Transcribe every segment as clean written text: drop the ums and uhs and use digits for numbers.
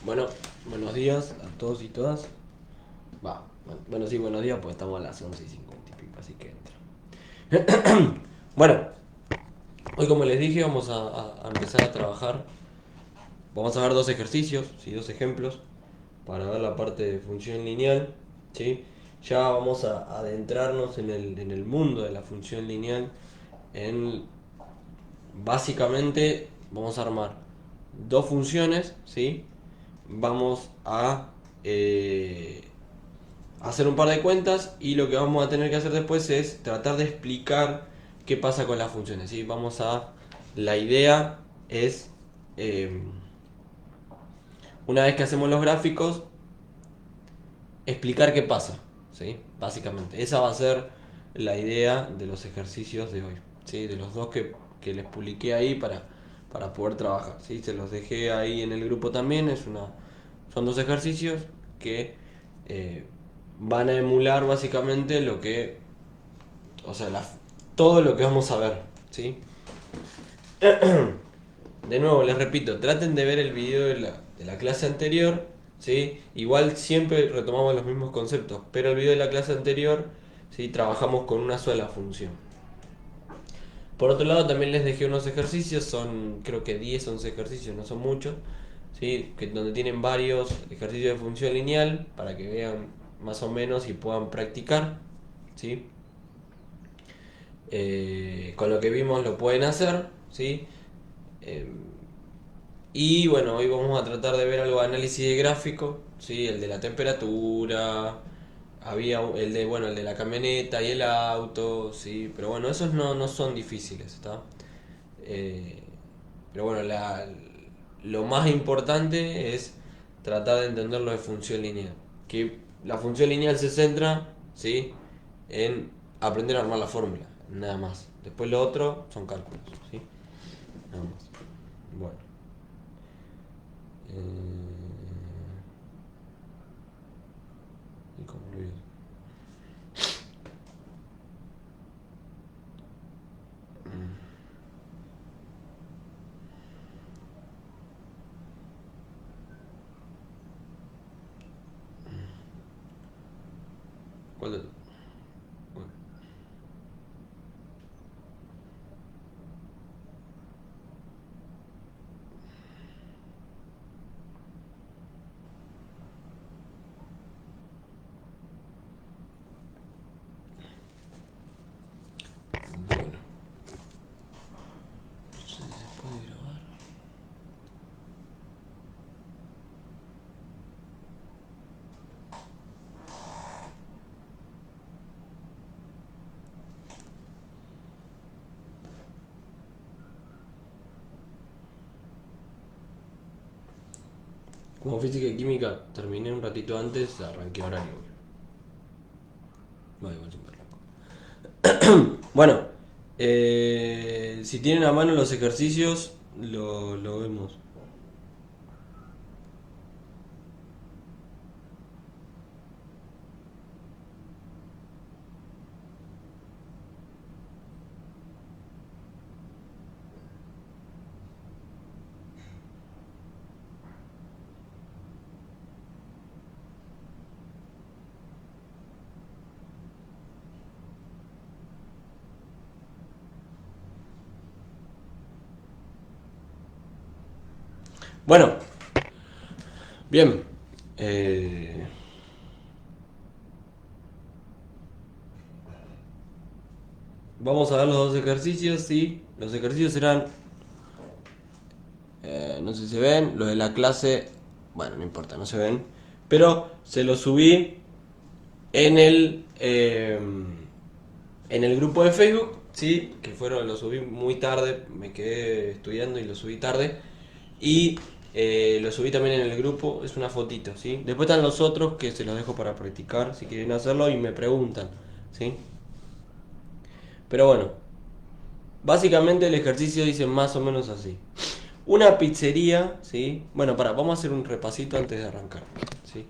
Bueno, buenos días a todos y todas. Bueno, sí, buenos días, pues estamos a las 11:50 y pico, así que entra. Bueno, hoy como les dije, vamos a empezar a trabajar. Vamos a ver dos ejercicios, ¿sí? Dos ejemplos, para ver la parte de función lineal, ¿sí? Ya vamos a adentrarnos en el mundo de la función lineal. En, Básicamente, vamos a armar dos funciones, ¿sí? Vamos a hacer un par de cuentas y lo que vamos a tener que hacer después es tratar de explicar qué pasa con las funciones, ¿sí? La idea es, eh, una vez que hacemos los gráficos, explicar qué pasa, ¿sí? Básicamente, esa va a ser la idea de los ejercicios de hoy, ¿sí? De los dos que les publiqué ahí para poder trabajar, ¿sí? Se los dejé ahí en el grupo también, son dos ejercicios que eh, van a emular básicamente o sea, todo lo que vamos a ver, ¿sí? De nuevo, les repito, traten de ver el video de la clase anterior, ¿sí? Igual siempre retomamos los mismos conceptos, pero el video de la clase anterior, ¿sí? Trabajamos con una sola función. Por otro lado, también les dejé unos ejercicios, son creo que 10 11 ejercicios, no son muchos, ¿sí? Donde tienen varios ejercicios de función lineal para que vean más o menos y puedan practicar, ¿sí? Con lo que vimos lo pueden hacer, ¿sí? Eh, y bueno, hoy vamos a tratar de ver algo de análisis de gráfico, ¿sí? El de la temperatura, el de la camioneta y el auto, ¿sí? Pero bueno, esos no son difíciles, ¿está? Eh, pero bueno, lo más importante es tratar de entenderlo de función lineal. Que la función lineal se centra, ¿sí? En aprender a armar la fórmula, nada más. Después lo otro son cálculos, ¿sí? Nada más. Bueno. Y concluir. ¿Cuál de- bueno. Bueno. No sé si se puede grabar. Como física y química terminé un ratito antes, arranqué horario. Vale, igual sin verlo. Bueno, si tienen a mano los ejercicios, lo vemos. Bueno, bien. Eh, Vamos a ver los dos ejercicios, sí. Los ejercicios serán, no sé si se ven, los de la clase, bueno, no importa, no se ven, pero se los subí en el grupo de Facebook, sí, lo subí muy tarde, me quedé estudiando y lo subí tarde, y lo subí también en el grupo, es una fotito, sí. Después están los otros que se los dejo para practicar, si quieren hacerlo y me preguntan, sí. Pero bueno, básicamente el ejercicio dice más o menos así. Una pizzería, ¿sí? Bueno, vamos a hacer un repasito antes de arrancar, ¿sí?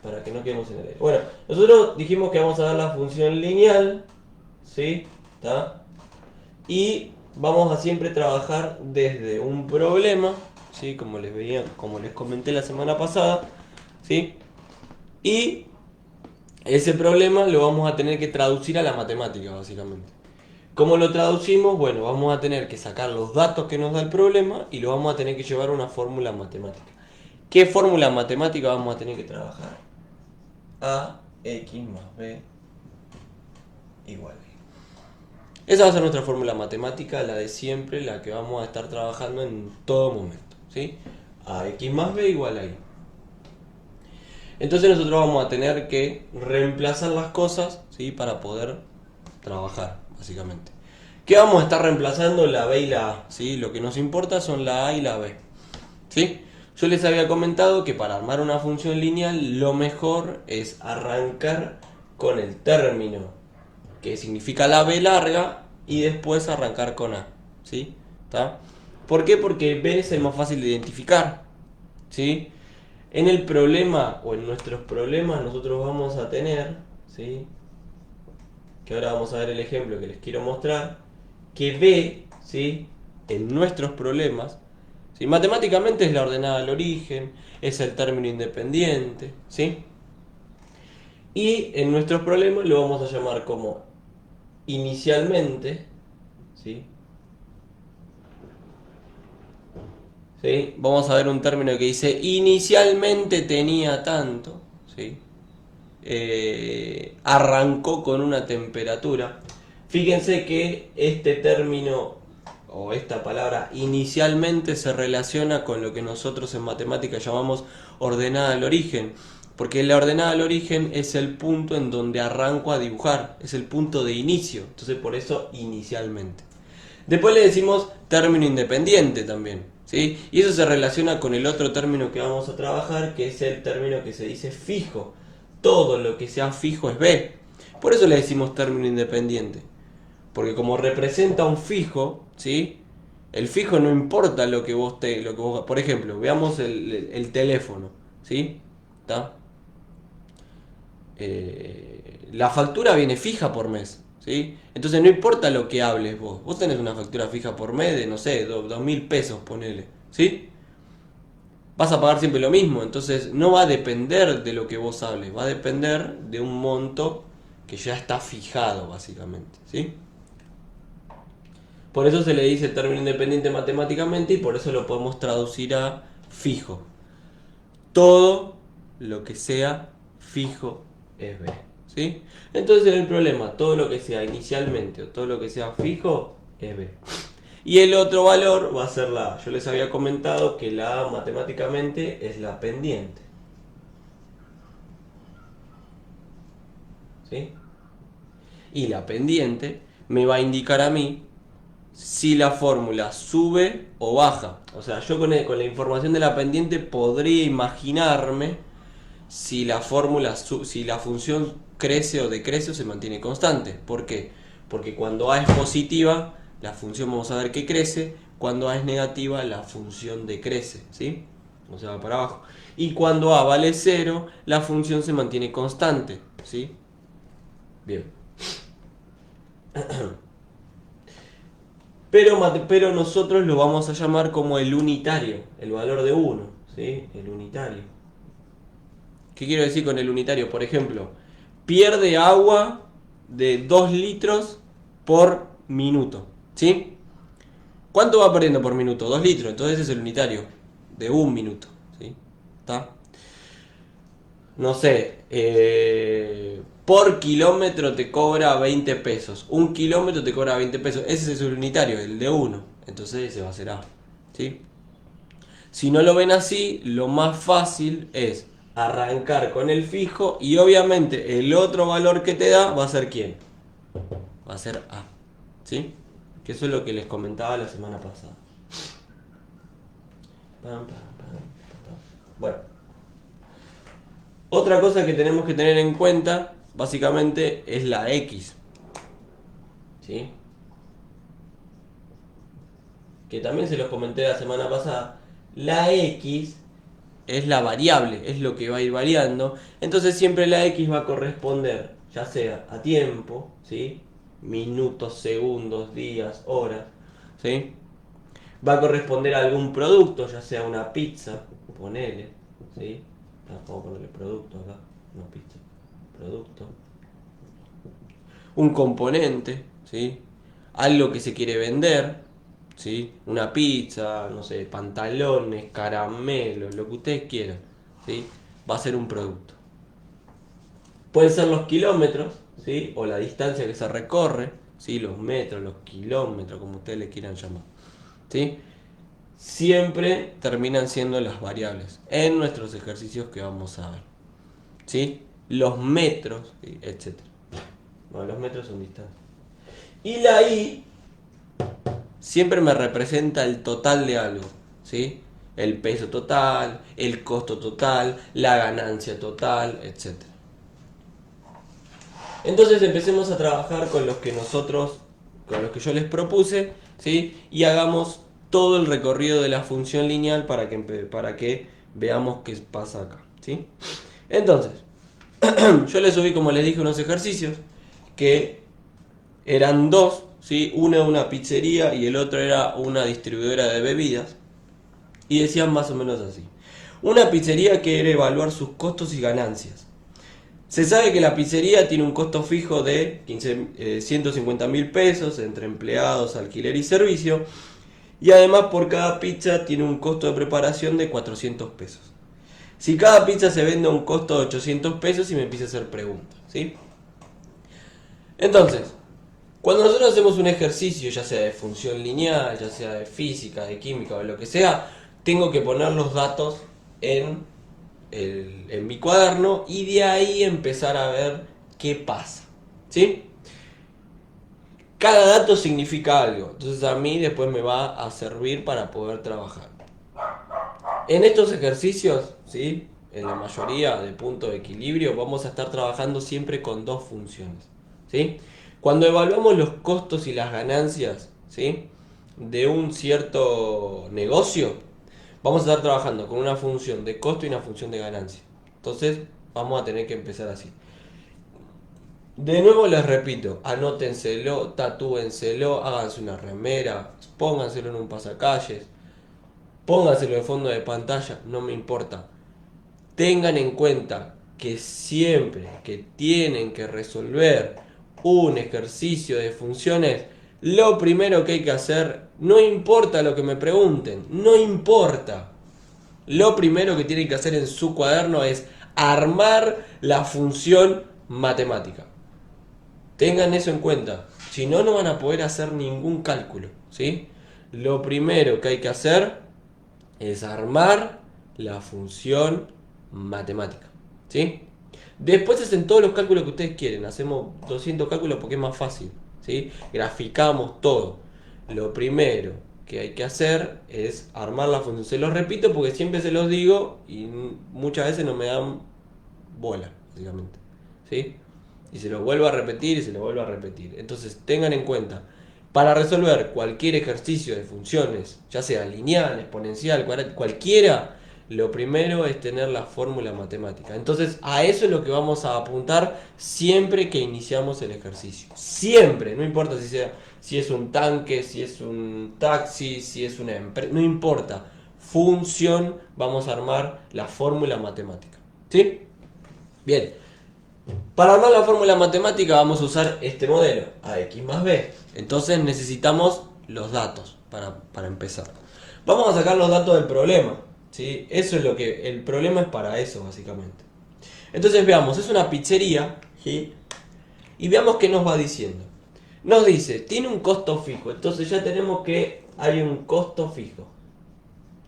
Para que no quedemos en el aire. Bueno, nosotros dijimos que vamos a dar la función lineal, ¿sí? ¿Está? Y vamos a siempre trabajar desde un problema, ¿sí? Como les comenté la semana pasada, ¿sí? Y ese problema lo vamos a tener que traducir a la matemática, básicamente. ¿Cómo lo traducimos? Bueno, vamos a tener que sacar los datos que nos da el problema y lo vamos a tener que llevar a una fórmula matemática. ¿Qué fórmula matemática vamos a tener que trabajar? A x más b igual a. Esa va a ser nuestra fórmula matemática, la de siempre, la que vamos a estar trabajando en todo momento, ¿sí? A x más b igual a y. Entonces nosotros vamos a tener que reemplazar las cosas, ¿sí? Para poder trabajar, básicamente. ¿Qué vamos a estar reemplazando? La b y la a, ¿sí? Lo que nos importa son la a y la b, ¿sí? Yo les había comentado que para armar una función lineal lo mejor es arrancar con el término que significa la b larga y después arrancar con a, ¿sí? ¿Está? ¿Por qué? Porque b es el más fácil de identificar, ¿sí? En el problema o en nuestros problemas nosotros vamos a tener, ¿sí? Que ahora vamos a ver el ejemplo que les quiero mostrar, que b, ¿sí? En nuestros problemas, ¿sí? Matemáticamente es la ordenada al origen, es el término independiente, ¿sí? Y en nuestros problemas lo vamos a llamar como inicialmente, ¿sí? ¿Sí? Vamos a ver un término que dice inicialmente tenía tanto, ¿sí? Arrancó con una temperatura. Fíjense que este término o esta palabra inicialmente se relaciona con lo que nosotros en matemáticas llamamos ordenada al origen, porque la ordenada al origen es el punto en donde arranco a dibujar, es el punto de inicio, entonces por eso inicialmente. Después le decimos término independiente también, ¿sí? Y eso se relaciona con el otro término que vamos a trabajar, que es el término que se dice fijo. Todo lo que sea fijo es B. Por eso le decimos término independiente. Porque como representa un fijo, ¿sí? El fijo no importa lo que vos por ejemplo, veamos el teléfono, ¿sí? ¿Está? La factura viene fija por mes, ¿sí? Entonces no importa lo que hables vos. Vos tenés una factura fija por mes de, no sé, 2.000 pesos, ponele, ¿sí? Vas a pagar siempre lo mismo, entonces no va a depender de lo que vos hables, va a depender de un monto que ya está fijado, básicamente, ¿sí? Por eso se le dice término independiente matemáticamente y por eso lo podemos traducir a fijo. Todo lo que sea fijo es B, ¿sí? Entonces el problema, todo lo que sea inicialmente o todo lo que sea fijo es B. Y el otro valor va a ser la A. Yo les había comentado que la A matemáticamente es la pendiente, ¿sí? Y la pendiente me va a indicar a mí si la fórmula sube o baja. O sea, yo con la información de la pendiente podría imaginarme si la si la función crece o decrece o se mantiene constante. ¿Por qué? Porque cuando A es positiva, la función vamos a ver que crece. Cuando A es negativa, la función decrece, ¿sí? O sea, va para abajo. Y cuando A vale 0, la función se mantiene constante, ¿sí? Bien. Pero nosotros lo vamos a llamar como el unitario, el valor de 1, ¿sí? El unitario. ¿Qué quiero decir con el unitario? Por ejemplo, pierde agua de 2 litros por minuto, ¿sí? ¿Cuánto va perdiendo por minuto? 2 litros, entonces es el unitario de 1 minuto, ¿sí? ¿Está? No sé, por kilómetro te cobra 20 pesos. 1 kilómetro te cobra 20 pesos. Ese es el unitario, el de 1. Entonces ese va a ser A, ¿sí? Si no lo ven así, lo más fácil es arrancar con el fijo y obviamente el otro valor que te da va a ser ¿quién? Va a ser A, ¿sí? Que eso es lo que les comentaba la semana pasada. Bueno, otra cosa que tenemos que tener en cuenta básicamente es la X, ¿sí? Que también se los comenté la semana pasada. La X es la variable, es lo que va a ir variando. Entonces siempre la X va a corresponder, ya sea a tiempo, ¿sí? Minutos, segundos, días, horas, ¿sí? va a corresponder a algún producto, ya sea una pizza, ponele, ¿sí? Vamos a ponerle producto acá, no pizza, producto. Un componente, ¿sí? Algo que se quiere vender, ¿sí? Una pizza, no sé, pantalones, caramelos, lo que ustedes quieran, ¿sí? Va a ser un producto. Pueden ser los kilómetros, ¿sí? O la distancia que se recorre, ¿sí? Los metros, los kilómetros, como ustedes le quieran llamar, ¿sí? Siempre terminan siendo las variables en nuestros ejercicios que vamos a ver, ¿sí? Los metros, ¿sí? Etcétera. No, los metros son distancias. Y la I siempre me representa el total de algo, ¿sí? El peso total, el costo total, la ganancia total, etcétera. Entonces empecemos a trabajar con los que yo les propuse, ¿sí? Y hagamos todo el recorrido de la función lineal para que veamos qué pasa acá, ¿sí? Entonces, yo les subí, como les dije, unos ejercicios que eran dos, ¿sí? Uno era una pizzería y el otro era una distribuidora de bebidas. Y decían más o menos así. Una pizzería quiere evaluar sus costos y ganancias. Se sabe que la pizzería tiene un costo fijo de 150.000 pesos entre empleados, alquiler y servicio. Y además por cada pizza tiene un costo de preparación de 400 pesos. Si cada pizza se vende a un costo de 800 pesos y me empieza a hacer preguntas, ¿sí? Entonces, cuando nosotros hacemos un ejercicio, ya sea de función lineal, ya sea de física, de química o lo que sea, tengo que poner los datos en mi cuaderno y de ahí empezar a ver qué pasa, ¿sí? Cada dato significa algo, entonces a mí después me va a servir para poder trabajar. En estos ejercicios, ¿sí? En la mayoría de puntos de equilibrio vamos a estar trabajando siempre con dos funciones, ¿sí? Cuando evaluamos los costos y las ganancias, ¿sí? De un cierto negocio, vamos a estar trabajando con una función de costo y una función de ganancia. Entonces vamos a tener que empezar así. De nuevo les repito, anótenselo, tatúenselo, háganse una remera, pónganselo en un pasacalles, pónganselo de fondo de pantalla, no me importa. Tengan en cuenta que siempre que tienen que resolver un ejercicio de funciones, lo primero que hay que hacer, no importa lo que me pregunten, no importa. Lo primero que tienen que hacer en su cuaderno es armar la función matemática. Tengan eso en cuenta. Si no, no van a poder hacer ningún cálculo, ¿sí? Lo primero que hay que hacer es armar la función matemática, ¿sí? Después hacen todos los cálculos que ustedes quieren. Hacemos 200 cálculos porque es más fácil, ¿sí? Graficamos todo. Lo primero que hay que hacer es armar la función. Se los repito porque siempre se los digo y muchas veces no me dan bola, básicamente, ¿sí? Y se lo vuelvo a repetir y se lo vuelvo a repetir. Entonces tengan en cuenta, para resolver cualquier ejercicio de funciones, ya sea lineal, exponencial, cualquiera, lo primero es tener la fórmula matemática. Entonces a eso es lo que vamos a apuntar siempre que iniciamos el ejercicio. Siempre, no importa si es un tanque, si es un taxi, si es una empresa, no importa. Función, vamos a armar la fórmula matemática, ¿sí? Bien. Para armar la fórmula matemática vamos a usar este modelo, AX más B. Entonces necesitamos los datos para empezar. Vamos a sacar los datos del problema, ¿sí? Eso es lo que... El problema es para eso, básicamente. Entonces veamos, es una pizzería, ¿sí? Y veamos qué nos va diciendo. Nos dice, tiene un costo fijo, entonces ya tenemos que hay un costo fijo,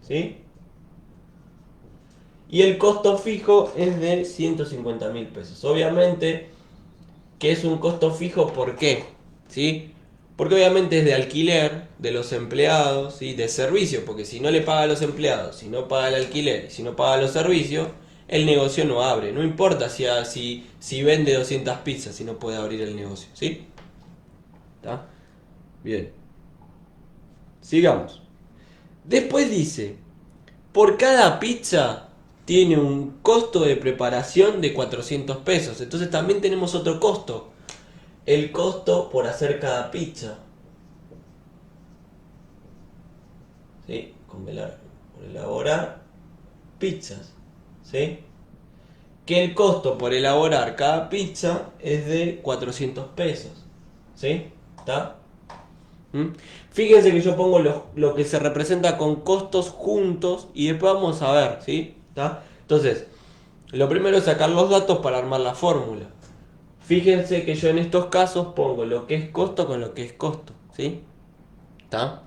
¿sí? Y el costo fijo es de 150.000 pesos. Obviamente que es un costo fijo, ¿por qué? ¿Sí? Porque obviamente es de alquiler, de los empleados, ¿sí? De servicio, porque si no le paga a los empleados, si no paga el alquiler, si no paga los servicios, el negocio no abre. No importa si vende 200 pizzas, si no puede abrir el negocio, ¿sí? ¿Está? Bien. Sigamos. Después dice, por cada pizza tiene un costo de preparación de 400 pesos. Entonces también tenemos otro costo. El costo por hacer cada pizza. ¿sí? Por elaborar pizzas, ¿sí? Que el costo por elaborar cada pizza es de 400 pesos, ¿sí? ¿Está? ¿Mm? Fíjense que yo pongo lo que se representa con costos juntos y después vamos a ver, ¿sí? ¿Está? Entonces, lo primero es sacar los datos para armar la fórmula. Fíjense que yo en estos casos pongo lo que es costo con lo que es costo, ¿sí? ¿Está?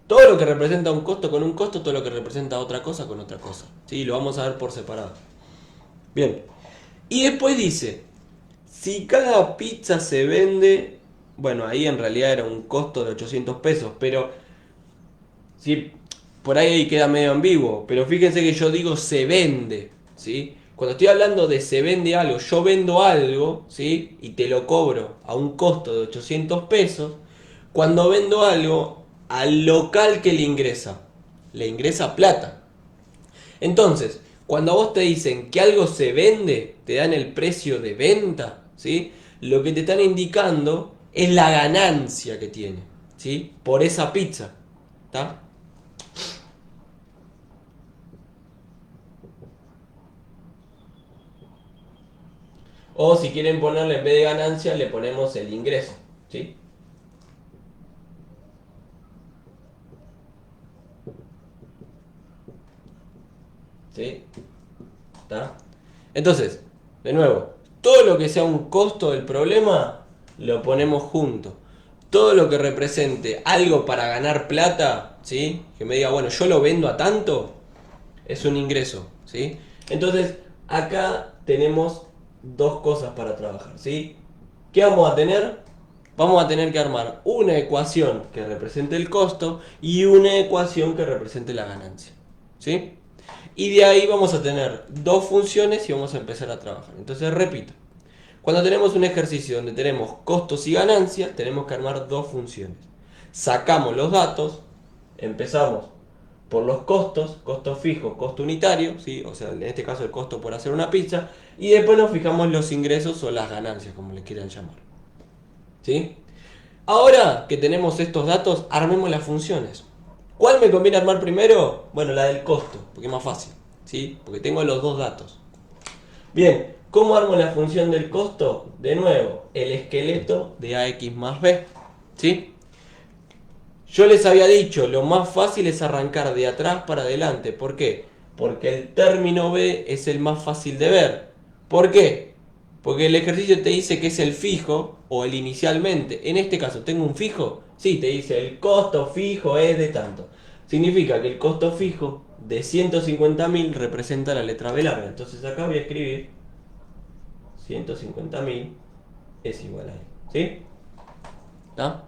Todo lo que representa un costo con un costo, todo lo que representa otra cosa con otra cosa, ¿sí? Lo vamos a ver por separado. Bien. Y después dice, si cada pizza se vende, bueno, ahí en realidad era un costo de 800 pesos, pero si por ahí queda medio ambiguo, pero fíjense que yo digo se vende, ¿sí? Cuando estoy hablando de se vende algo, yo vendo algo, ¿sí? Y te lo cobro a un costo de 800 pesos, cuando vendo algo al local que le ingresa plata. Entonces, cuando a vos te dicen que algo se vende, te dan el precio de venta, ¿sí? Lo que te están indicando es la ganancia que tiene, ¿sí? Por esa pizza, ¿está? O si quieren ponerle en vez de ganancia, le ponemos el ingreso, ¿sí? ¿Sí? ¿Está? Entonces, de nuevo, todo lo que sea un costo del problema, lo ponemos junto. Todo lo que represente algo para ganar plata, ¿sí? Que me diga, bueno, yo lo vendo a tanto, es un ingreso, ¿sí? Entonces, acá tenemos dos cosas para trabajar, ¿sí? ¿Qué vamos a tener? Vamos a tener que armar una ecuación que represente el costo y una ecuación que represente la ganancia, ¿sí? Y de ahí vamos a tener dos funciones y vamos a empezar a trabajar. Entonces, repito, cuando tenemos un ejercicio donde tenemos costos y ganancias, tenemos que armar dos funciones. Sacamos los datos, empezamos por los costos, costo fijo, costo unitario, ¿sí? O sea, en este caso el costo por hacer una pizza, y después nos fijamos los ingresos o las ganancias, como le quieran llamar. ¿Sí? Ahora que tenemos estos datos, armemos las funciones. ¿Cuál me conviene armar primero? Bueno, la del costo, porque es más fácil, ¿sí? Porque tengo los dos datos. Bien, ¿cómo armo la función del costo? De nuevo, el esqueleto de AX más B, ¿sí? Yo les había dicho, lo más fácil es arrancar de atrás para adelante. ¿Por qué? Porque el término B es el más fácil de ver. ¿Por qué? Porque el ejercicio te dice que es el fijo o el inicialmente. En este caso, ¿tengo un fijo? Sí, te dice el costo fijo es de tanto. Significa que el costo fijo de 150.000 representa la letra B larga. Entonces acá voy a escribir 150.000 es igual a E. ¿Sí? ¿Está?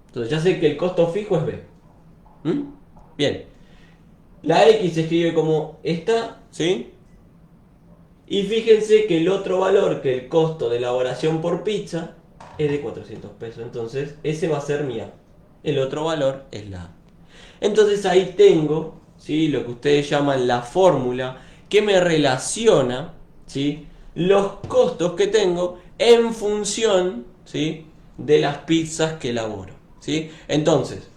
Entonces ya sé que el costo fijo es B. ¿Mm? Bien. La X se escribe como esta, ¿sí? Y fíjense que el otro valor, que el costo de elaboración por pizza, es de 400 pesos. Entonces, ese va a ser mi A. El otro valor es la A. Entonces ahí tengo, ¿sí? Lo que ustedes llaman la fórmula, que me relaciona, ¿sí? Los costos que tengo en función, ¿sí? De las pizzas que elaboro, ¿sí? Entonces,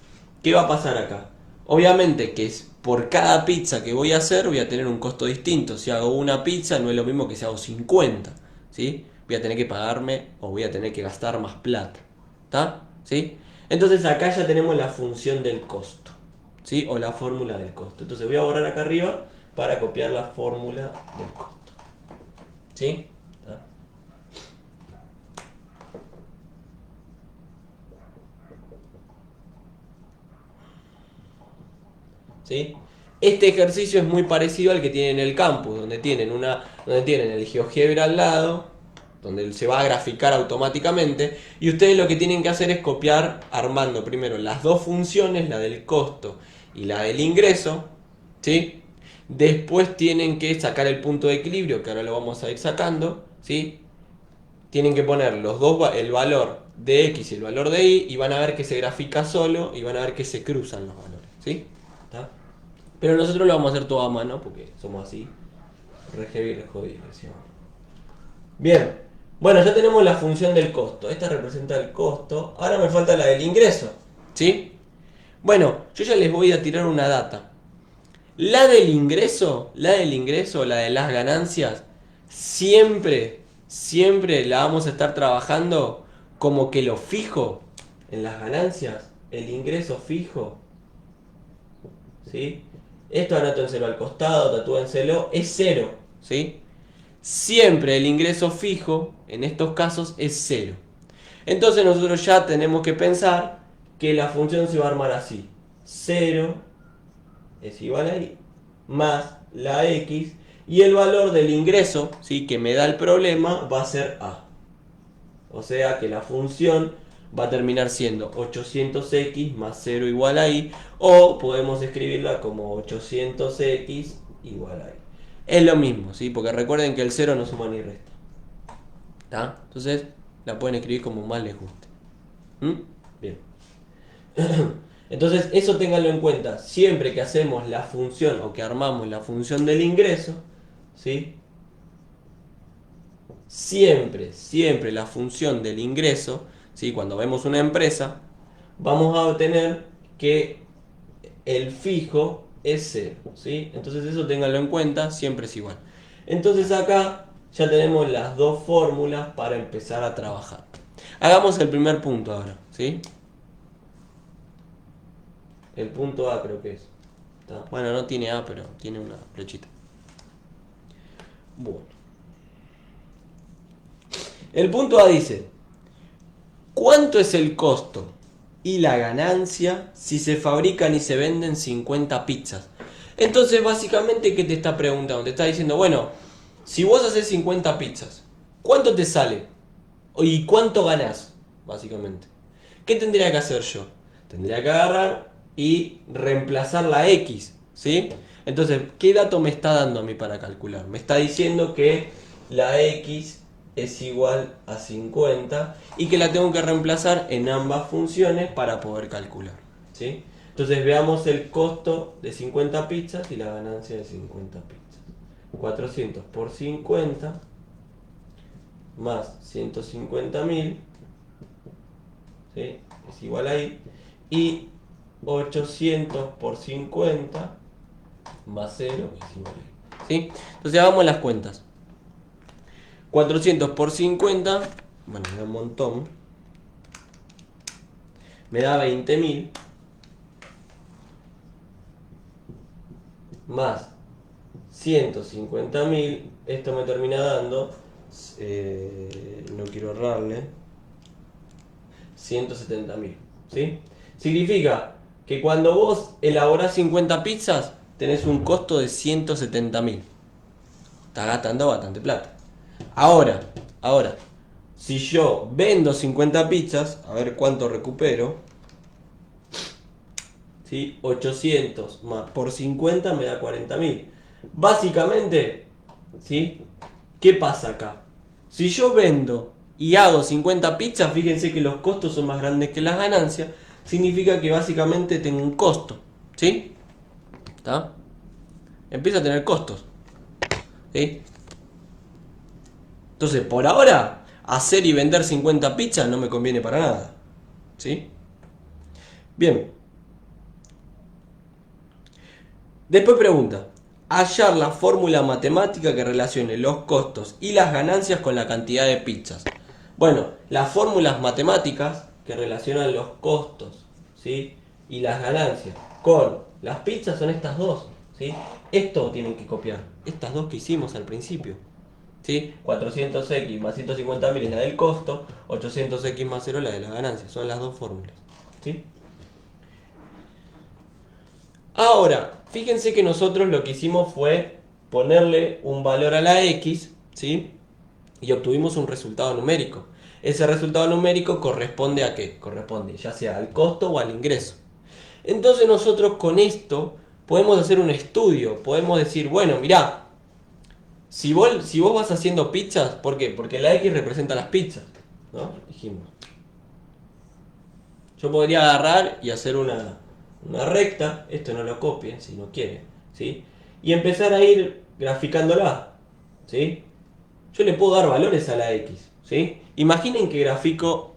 ¿qué va a pasar acá? Obviamente que es por cada pizza que voy a hacer voy a tener un costo distinto. Si hago una pizza no es lo mismo que si hago 50, ¿sí? Voy a tener que pagarme o voy a tener que gastar más plata, ¿está? ¿Sí? Entonces acá ya tenemos la función del costo, ¿sí? O la fórmula del costo. Entonces voy a borrar acá arriba para copiar la fórmula del costo, ¿sí? ¿Está? ¿Sí? Este ejercicio es muy parecido al que tienen en el campus, donde tienen el GeoGebra al lado, donde se va a graficar automáticamente, y ustedes lo que tienen que hacer es copiar armando primero las dos funciones, la del costo y la del ingreso, ¿sí? Después tienen que sacar el punto de equilibrio, que ahora lo vamos a ir sacando, ¿sí? Tienen que poner los dos, el valor de X y el valor de Y, y van a ver que se grafica solo y van a ver que se cruzan los valores, ¿sí? ¿Está? Pero nosotros lo vamos a hacer todo a mano porque somos así, re heavy, re jodidos, decimos. Bien, bueno, ya tenemos la función del costo. Esta representa el costo. Ahora me falta la del ingreso, ¿sí? Bueno, yo ya les voy a tirar una data. La del ingreso, la de las ganancias, siempre la vamos a estar trabajando como que lo fijo en las ganancias, el ingreso fijo, ¿sí? Esto anótenselo al costado, tatúenselo, es cero, ¿sí? Siempre el ingreso fijo, en estos casos, es cero. Entonces nosotros ya tenemos que pensar que la función se va a armar así. 0 es igual a i más la x y el valor del ingreso, ¿sí?, que me da el problema va a ser a. O sea que la función va a terminar siendo 800x más 0 igual a i, o podemos escribirla como 800x igual a i. Es lo mismo, ¿sí? Porque recuerden que el 0 no suma ni resta. ¿Está? Entonces la pueden escribir como más les guste. Bien. Entonces eso ténganlo en cuenta. Siempre que hacemos la función o que armamos la función del ingreso, ¿sí?, siempre la función del ingreso, ¿sí?, cuando vemos una empresa, vamos a obtener que el fijo es 0, ¿sí? Entonces eso ténganlo en cuenta, siempre es igual. Entonces acá ya tenemos las dos fórmulas para empezar a trabajar. Hagamos el primer punto ahora, ¿sí? El punto A creo que es. ¿Está? Bueno, no tiene A, pero tiene una flechita. Bueno. El punto A dice: ¿cuánto es el costo y la ganancia si se fabrican y se venden 50 pizzas? Entonces, básicamente, ¿qué te está preguntando? Te está diciendo, bueno, si vos haces 50 pizzas, ¿cuánto te sale? ¿Y cuánto ganás? Básicamente. ¿Qué tendría que hacer yo? Tendría que agarrar y reemplazar la X, ¿sí? Entonces, ¿qué dato me está dando a mí para calcular? Me está diciendo que la X es igual a 50 y que la tengo que reemplazar en ambas funciones para poder calcular, ¿sí? Entonces veamos el costo de 50 pizzas y la ganancia de 50 pizzas. 400 por 50 más 150.000, ¿sí?, es igual a i, y 800 por 50 más 0 es igual a i, ¿sí? Entonces hagamos las cuentas. 400 por 50, bueno, me da un montón, me da 20.000, más 150.000, esto me termina dando, no quiero ahorrarle, 170.000, ¿sí? Significa que cuando vos elaborás 50 pizzas, tenés un costo de 170.000. Estás gastando bastante plata. Ahora, si yo vendo 50 pizzas, a ver cuánto recupero, ¿sí? 800 más por 50 me da 40.000. Básicamente, ¿sí?, ¿qué pasa acá? Si yo vendo y hago 50 pizzas, fíjense que los costos son más grandes que las ganancias, significa que básicamente tengo un costo, ¿sí? ¿Está? Empieza a tener costos, ¿sí? Entonces, por ahora, hacer y vender 50 pizzas no me conviene para nada, ¿sí? Bien. Después pregunta: hallar la fórmula matemática que relacione los costos y las ganancias con la cantidad de pizzas. Bueno, las fórmulas matemáticas que relacionan los costos, ¿sí?, y las ganancias con las pizzas son estas dos, ¿sí? Esto tienen que copiar, estas dos que hicimos al principio, ¿sí? 400x más 150.000 es la del costo, 800x más 0 es la de las ganancias, son las dos fórmulas, ¿sí? Ahora, fíjense que nosotros lo que hicimos fue ponerle un valor a la X, ¿sí?, y obtuvimos un resultado numérico. Ese resultado numérico corresponde a ¿qué? Corresponde ya sea al costo o al ingreso. Entonces nosotros con esto podemos hacer un estudio, podemos decir, bueno, mirá, si vos vas haciendo pizzas, ¿por qué? Porque la X representa las pizzas, ¿no? Dijimos. Yo podría agarrar y hacer una recta, esto no lo copien si no quieren, ¿sí?, y empezar a ir graficándola, ¿sí? Yo le puedo dar valores a la X, ¿sí? Imaginen que grafico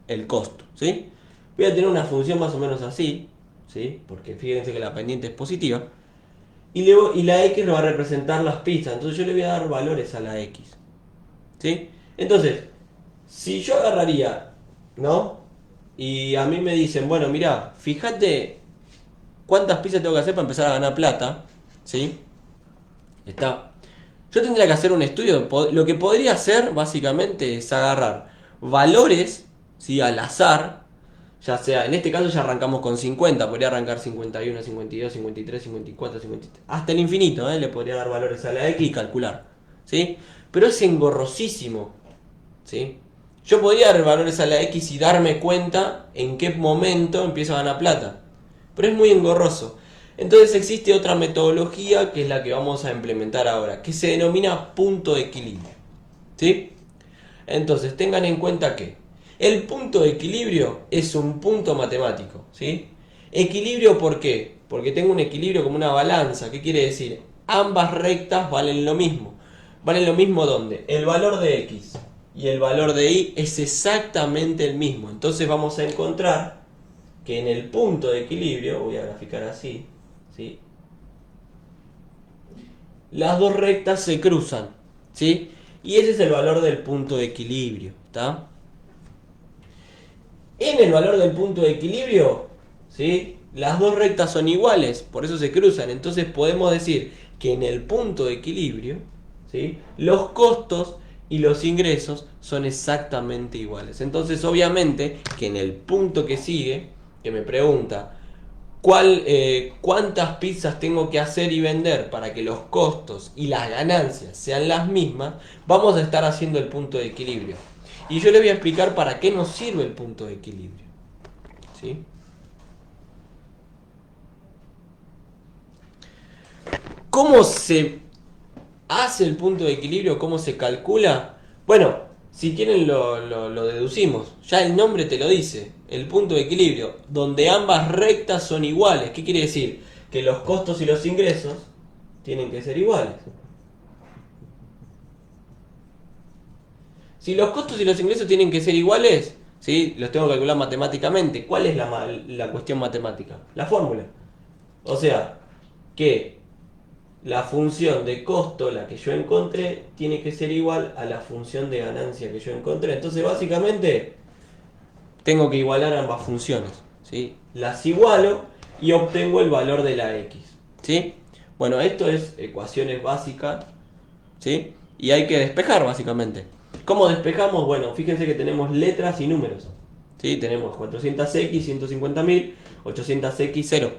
el costo, ¿sí? Voy a tener una función más o menos así, ¿sí? Porque fíjense que la pendiente es positiva. Y la X lo va a representar las pizzas. Entonces yo le voy a dar valores a la X. ¿Sí? Entonces, si yo agarraría, ¿no? Y a mí me dicen, bueno, mira, fíjate cuántas pizzas tengo que hacer para empezar a ganar plata. ¿Sí? Está. Yo tendría que hacer un estudio. Lo que podría hacer, básicamente, es agarrar valores, ¿sí? Al azar. Ya sea, en este caso ya arrancamos con 50, podría arrancar 51, 52, 53, 54, 53, hasta el infinito, le podría dar valores a la X y calcular, ¿sí? Pero es engorrosísimo, ¿sí? Yo podría dar valores a la X y darme cuenta en qué momento empiezo a ganar plata, pero es muy engorroso. Entonces existe otra metodología que es la que vamos a implementar ahora, que se denomina punto de equilibrio, ¿sí? Entonces tengan en cuenta que el punto de equilibrio es un punto matemático, ¿sí? Equilibrio, ¿por qué? Porque tengo un equilibrio como una balanza. ¿Qué quiere decir? Ambas rectas valen lo mismo. ¿Valen lo mismo dónde? El valor de X y el valor de Y es exactamente el mismo. Entonces vamos a encontrar que en el punto de equilibrio, voy a graficar así, ¿sí? Las dos rectas se cruzan, ¿sí? Y ese es el valor del punto de equilibrio, ¿está? En el valor del punto de equilibrio, ¿sí? Las dos rectas son iguales, por eso se cruzan. Entonces podemos decir que en el punto de equilibrio, ¿sí? Los costos y los ingresos son exactamente iguales. Entonces obviamente que en el punto que sigue, que me pregunta cuántas pizzas tengo que hacer y vender para que los costos y las ganancias sean las mismas, vamos a estar haciendo el punto de equilibrio. Y yo le voy a explicar para qué nos sirve el punto de equilibrio, ¿sí? ¿Cómo se hace el punto de equilibrio? ¿Cómo se calcula? Bueno, si quieren lo deducimos. Ya el nombre te lo dice. El punto de equilibrio, donde ambas rectas son iguales. ¿Qué quiere decir? Que los costos y los ingresos tienen que ser iguales. Si los costos y los ingresos tienen que ser iguales, ¿sí? Los tengo que calcular matemáticamente. ¿Cuál es la cuestión matemática? La fórmula. O sea, que la función de costo, la que yo encontré, tiene que ser igual a la función de ganancia que yo encontré. Entonces, básicamente, tengo que igualar ambas funciones, ¿sí? Las igualo y obtengo el valor de la X, ¿sí? Bueno, esto es ecuaciones básicas, ¿sí? Y hay que despejar, básicamente. ¿Cómo despejamos? Bueno, fíjense que tenemos letras y números, ¿sí? Tenemos 400x, 150.000, 800x, 0.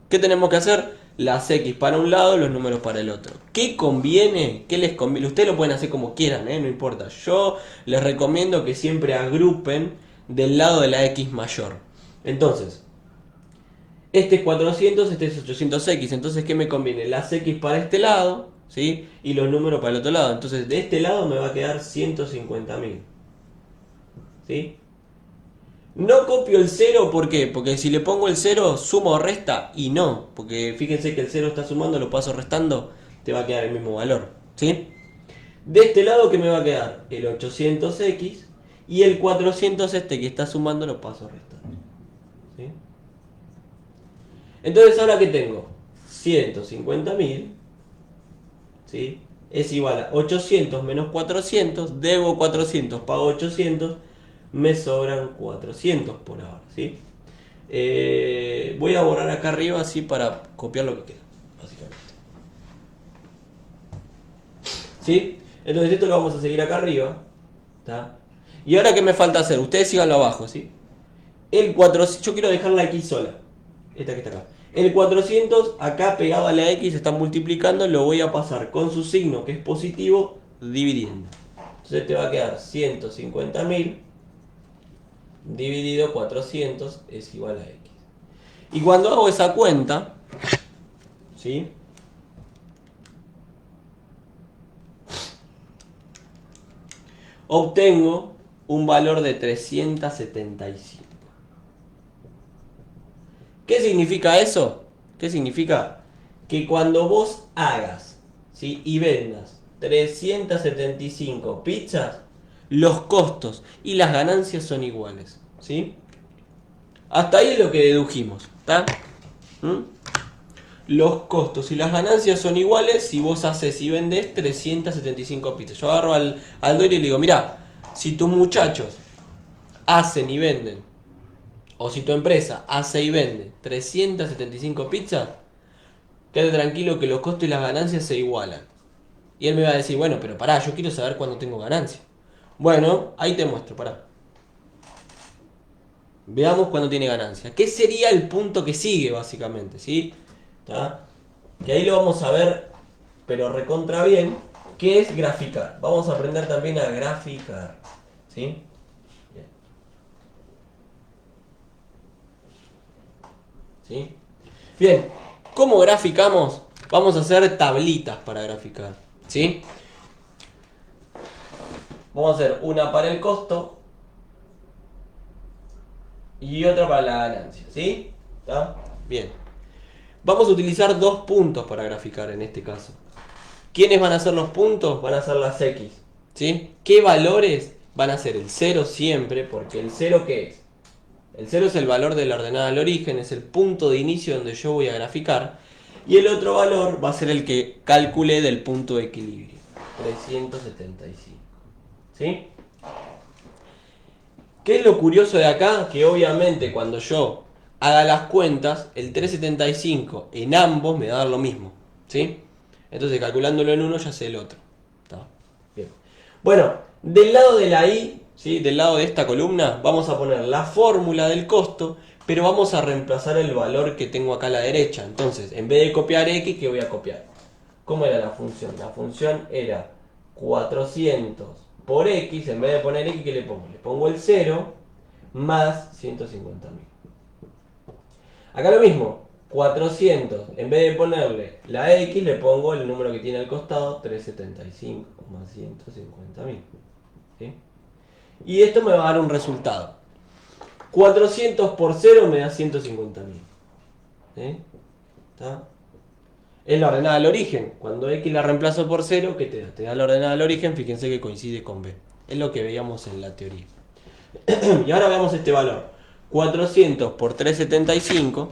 ¿Qué tenemos que hacer? Las X para un lado, los números para el otro. ¿Qué conviene? ¿Qué les conviene? Ustedes lo pueden hacer como quieran, no importa. Yo les recomiendo que siempre agrupen del lado de la X mayor. Entonces, este es 400, este es 800X. Entonces, ¿qué me conviene? Las X para este lado, ¿sí? Y los números para el otro lado. Entonces, de este lado me va a quedar 150.000. ¿Sí? No copio el 0, ¿por qué? Porque si le pongo el 0, sumo o resta, y no. Porque fíjense que el 0 está sumando, lo paso restando, te va a quedar el mismo valor, ¿sí? De este lado, ¿qué me va a quedar? El 800x, y el 400 este que está sumando, lo paso restando, ¿sí? Entonces, ¿ahora qué tengo? 150.000, ¿sí? Es igual a 800 menos 400, debo 400, pago 800, me sobran 400 por ahora, ¿sí? Voy a borrar acá arriba así para copiar lo que queda, básicamente. ¿Sí? Entonces esto lo vamos a seguir acá arriba, ¿está? Y ahora, ¿qué me falta hacer? Ustedes síganlo abajo, ¿sí? El 400, yo quiero dejar la X sola, esta que está acá. El 400 acá pegado a la X está multiplicando, lo voy a pasar con su signo que es positivo, dividiendo. Entonces te va a quedar 150.000 dividido 400 es igual a X. Y cuando hago esa cuenta, ¿sí? Obtengo un valor de 375. ¿Qué significa eso? ¿Qué significa? Que cuando vos hagas, ¿sí? Y vendas 375 pizzas, los costos y las ganancias son iguales, ¿sí? Hasta ahí es lo que dedujimos, ¿está? ¿Mm? Los costos y las ganancias son iguales si vos haces y vendés 375 pizzas. Yo agarro al dueño y le digo, mira, si tus muchachos hacen y venden, o si tu empresa hace y vende 375 pizzas, quédate tranquilo que los costos y las ganancias se igualan. Y él me va a decir, bueno, pero pará, yo quiero saber cuándo tengo ganancia. Bueno, ahí te muestro, pará. Veamos cuándo tiene ganancia. ¿Qué sería el punto que sigue, básicamente? ¿Sí? ¿Está? Que ahí lo vamos a ver, pero recontra bien, que es graficar. Vamos a aprender también a graficar. ¿Sí? Bien. ¿Sí? Bien, ¿cómo graficamos? Vamos a hacer tablitas para graficar. ¿Sí? Vamos a hacer una para el costo y otra para la ganancia. ¿Sí? ¿Está? Bien. Vamos a utilizar dos puntos para graficar en este caso. ¿Quiénes van a ser los puntos? Van a ser las X. ¿Sí? ¿Qué valores? Van a ser el 0 siempre, porque el 0 ¿qué es? El 0 es el valor de la ordenada al origen, es el punto de inicio donde yo voy a graficar. Y el otro valor va a ser el que calculé del punto de equilibrio. 375. ¿Sí? ¿Qué es lo curioso de acá? Que obviamente cuando yo haga las cuentas, el 375 en ambos me va a dar lo mismo. ¿Sí? Entonces calculándolo en uno ya sé el otro. ¿Está? Bien. Bueno, del lado de la I, ¿sí? Del lado de esta columna, vamos a poner la fórmula del costo, pero vamos a reemplazar el valor que tengo acá a la derecha. Entonces, en vez de copiar X, ¿qué voy a copiar? ¿Cómo era la función? La función era 400 por X, en vez de poner X, ¿qué le pongo? Le pongo el 0 más 150.000. Acá lo mismo, 400, en vez de ponerle la X, le pongo el número que tiene al costado, 375 más 150.000. ¿Sí? Y esto me va a dar un resultado. 400 por 0 me da 150.000. ¿Sí? ¿Está? Es la ordenada al origen. Cuando X la reemplazo por 0, ¿qué te da? Te da la ordenada al origen, fíjense que coincide con B. Es lo que veíamos en la teoría. Y ahora veamos este valor. 400 por 375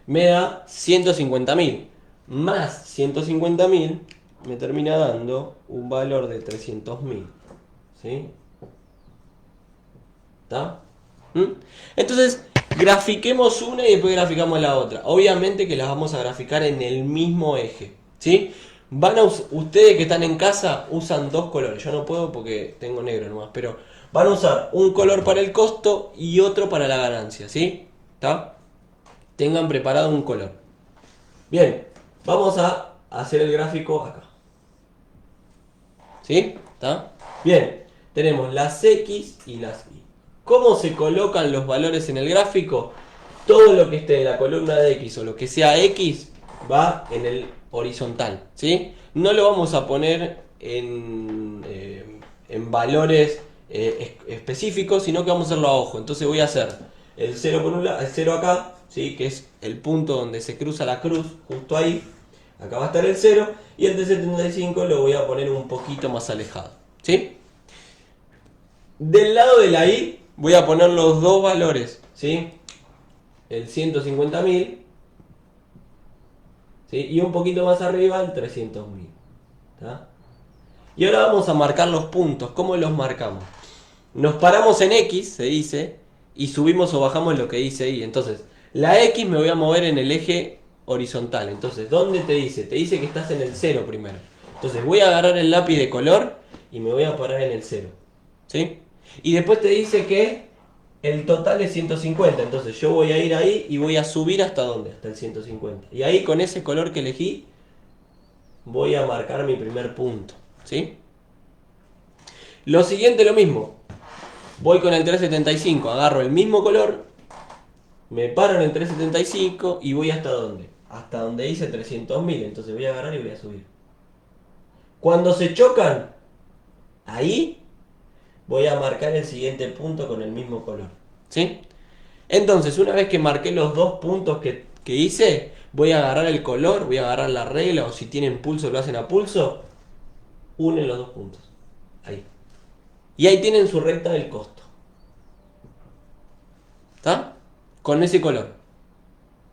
me da 150.000. Más 150.000 me termina dando un valor de 300.000. ¿Sí? ¿Está? Entonces, grafiquemos una y después graficamos la otra. Obviamente que las vamos a graficar en el mismo eje. ¿Sí? Ustedes que están en casa usan dos colores. Yo no puedo porque tengo negro nomás. Pero van a usar un color para el costo y otro para la ganancia. ¿Sí? ¿Está? Tengan preparado un color. Bien, vamos a hacer el gráfico acá. ¿Sí? ¿Está? Bien, tenemos las X y las Y. ¿Cómo se colocan los valores en el gráfico? Todo lo que esté en la columna de X o lo que sea X va en el horizontal. ¿Sí? No lo vamos a poner en valores específicos, sino que vamos a hacerlo a ojo. Entonces voy a hacer el 0 por un lado, el 0 acá, ¿sí? Que es el punto donde se cruza la cruz, justo ahí. Acá va a estar el 0 y el de 75 lo voy a poner un poquito más alejado. ¿Sí? Del lado de la Y voy a poner los dos valores, ¿sí? El 150.000, ¿sí? Y un poquito más arriba el 300.000. ¿Está? Y ahora vamos a marcar los puntos. ¿Cómo los marcamos? Nos paramos en X, se dice, y subimos o bajamos lo que dice Y. Entonces, la X me voy a mover en el eje horizontal. Entonces, ¿dónde te dice? Te dice que estás en el 0 primero. Entonces, voy a agarrar el lápiz de color y me voy a parar en el 0. ¿Sí? Y después te dice que el total es 150. Entonces, yo voy a ir ahí y voy a subir ¿hasta dónde? Hasta el 150. Y ahí, con ese color que elegí, voy a marcar mi primer punto. ¿Sí? Lo siguiente, lo mismo. Voy con el 375, agarro el mismo color, me paro en el 375 y voy ¿hasta dónde? Hasta donde dice 300.000. Entonces voy a agarrar y voy a subir. Cuando se chocan, ahí voy a marcar el siguiente punto con el mismo color. ¿Sí? Entonces, una vez que marqué los dos puntos que hice, voy a agarrar el color, voy a agarrar la regla, o si tienen pulso lo hacen a pulso, unen los dos puntos. Ahí. Y ahí tienen su recta del costo. ¿Está? Con ese color.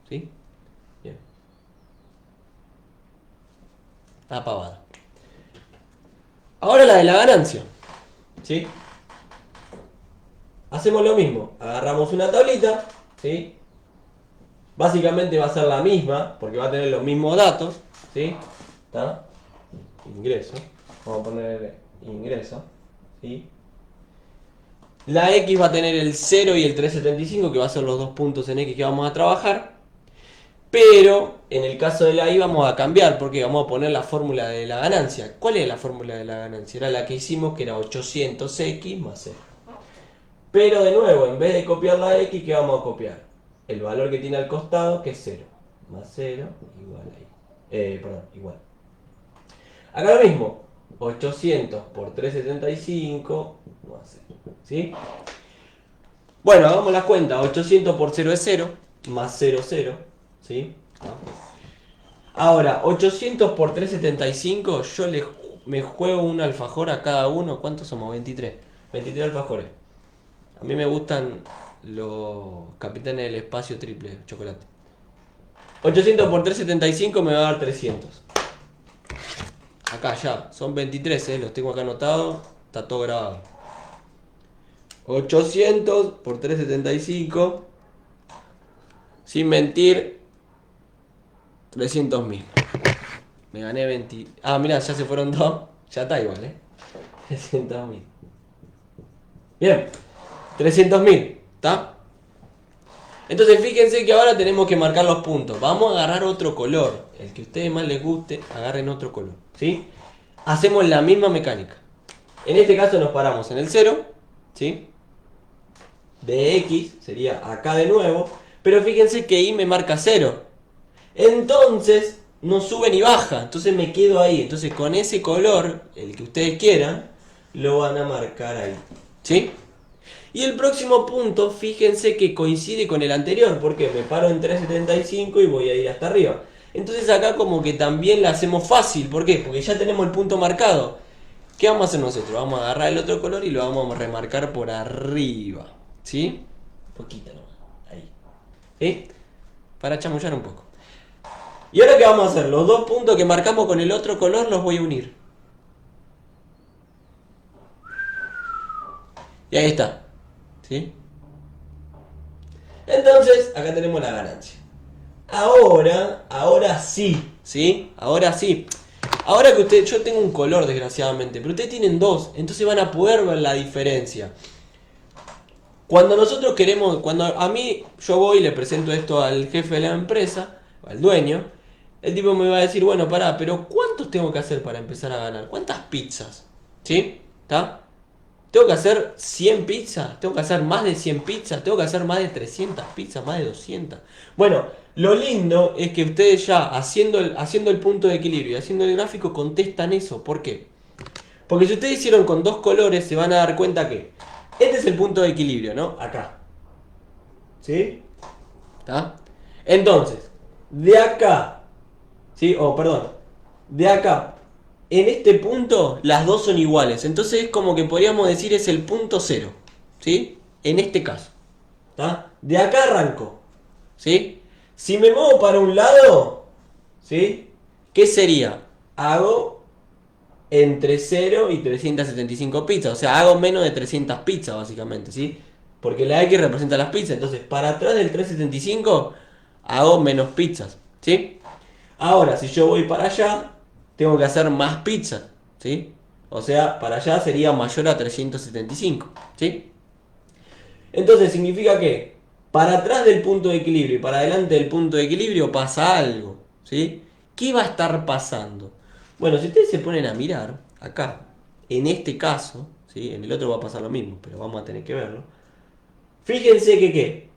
¿Sí? Bien. Está pavada. Ahora la de la ganancia. ¿Sí? Hacemos lo mismo. Agarramos una tablita. ¿Sí? Básicamente va a ser la misma, porque va a tener los mismos datos. ¿Sí? ¿Está? Ingreso. Vamos a poner ingreso. ¿Sí? La X va a tener el 0 y el 375, que va a ser los dos puntos en X que vamos a trabajar. Pero en el caso de la Y vamos a cambiar, porque vamos a poner la fórmula de la ganancia. ¿Cuál es la fórmula de la ganancia? Era la que hicimos, que era 800X más 0. Pero de nuevo, en vez de copiar la X, ¿qué vamos a copiar? El valor que tiene al costado, que es 0. Más 0 igual a Y. Igual. Acá lo mismo. 800 por 375 más 0. ¿Sí? Bueno, hagamos la cuenta. 800 por 0 es 0. Más 0, 0. ¿Sí? Ahora, 800 por 375, me juego un alfajor a cada uno. ¿Cuántos somos? 23. 23 alfajores. A mí me gustan los capitanes del espacio triple chocolate. 800 por 375 me va a dar 300. Acá ya, son 23, los tengo acá anotados. Está todo grabado. 800 por 375. Sin mentir, 300.000. Me gané 20. Ah, mirá, ya se fueron dos. Ya está igual, 300.000. Bien, 300.000. ¿Está? Entonces fíjense que ahora tenemos que marcar los puntos. Vamos a agarrar otro color. El que a ustedes más les guste, agarren otro color. ¿Sí? Hacemos la misma mecánica. En este caso nos paramos en el 0. ¿Sí? De X sería acá de nuevo. Pero fíjense que Y me marca 0. Entonces no sube ni baja. Entonces me quedo ahí. Entonces con ese color, el que ustedes quieran, lo van a marcar ahí. ¿Sí? Y el próximo punto, fíjense que coincide con el anterior, porque me paro en 375 y voy a ir hasta arriba. Entonces acá como que también la hacemos fácil. ¿Por qué? Porque ya tenemos el punto marcado. ¿Qué vamos a hacer nosotros? Vamos a agarrar el otro color y lo vamos a remarcar por arriba. ¿Sí? Un poquito nomás. Ahí. ¿Sí? Para chamullar un poco. ¿Y ahora qué vamos a hacer? Los dos puntos que marcamos con el otro color los voy a unir. Y ahí está. ¿Sí? Entonces, acá tenemos la ganancia. Ahora sí. ¿Sí? Ahora sí. Ahora que yo tengo un color desgraciadamente, pero ustedes tienen dos, entonces van a poder ver la diferencia. Cuando nosotros queremos, cuando a mí yo voy y le presento esto al jefe de la empresa, al dueño, el tipo me va a decir, bueno, pará, pero ¿cuántos tengo que hacer para empezar a ganar? ¿Cuántas pizzas? ¿Sí? ¿Está? ¿Tengo que hacer 100 pizzas? ¿Tengo que hacer más de 100 pizzas? ¿Tengo que hacer más de 300 pizzas? ¿Más de 200? Bueno, lo lindo es que ustedes ya haciendo el punto de equilibrio y haciendo el gráfico contestan eso. ¿Por qué? Porque si ustedes hicieron con dos colores se van a dar cuenta que este es el punto de equilibrio, ¿no? Acá. ¿Sí? ¿Está? Entonces, de acá, ¿sí? Perdón, de acá, en este punto, las dos son iguales. Entonces es como que podríamos decir es el punto cero. ¿Sí? En este caso. ¿Está? De acá arranco. ¿Sí? Si me muevo para un lado, ¿sí? ¿Qué sería? Hago entre 0 y 375 pizzas. O sea, hago menos de 300 pizzas, básicamente, ¿sí? Porque la X representa las pizzas. Entonces, para atrás del 375, hago menos pizzas, ¿sí? Ahora, si yo voy para allá, tengo que hacer más pizzas, ¿sí? O sea, para allá sería mayor a 375, ¿sí? Entonces, significa que para atrás del punto de equilibrio y para adelante del punto de equilibrio pasa algo, ¿sí? ¿Qué va a estar pasando? Bueno, si ustedes se ponen a mirar, acá, en este caso, ¿sí? En el otro va a pasar lo mismo, pero vamos a tener que verlo. Fíjense que ¿qué?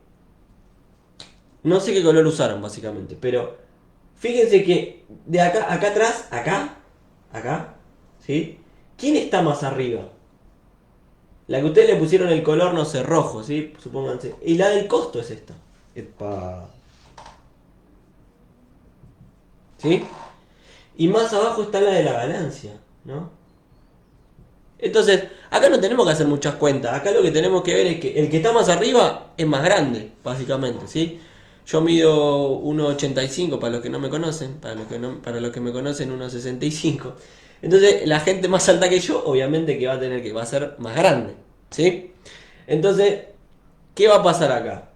No sé qué color usaron, básicamente, pero fíjense que de acá atrás, acá, ¿sí? ¿Quién está más arriba? La que ustedes le pusieron el color, no sé, rojo, ¿sí? Supónganse. Y la del costo es esta. Epa. ¿Sí? Y más abajo está la de la ganancia, ¿no? Entonces, acá no tenemos que hacer muchas cuentas. Acá lo que tenemos que ver es que el que está más arriba es más grande, básicamente, ¿sí? Yo mido 1,85 para los que no me conocen, para los que me conocen 1,65. Entonces, la gente más alta que yo, obviamente que va a ser más grande, ¿sí? Entonces, ¿qué va a pasar acá?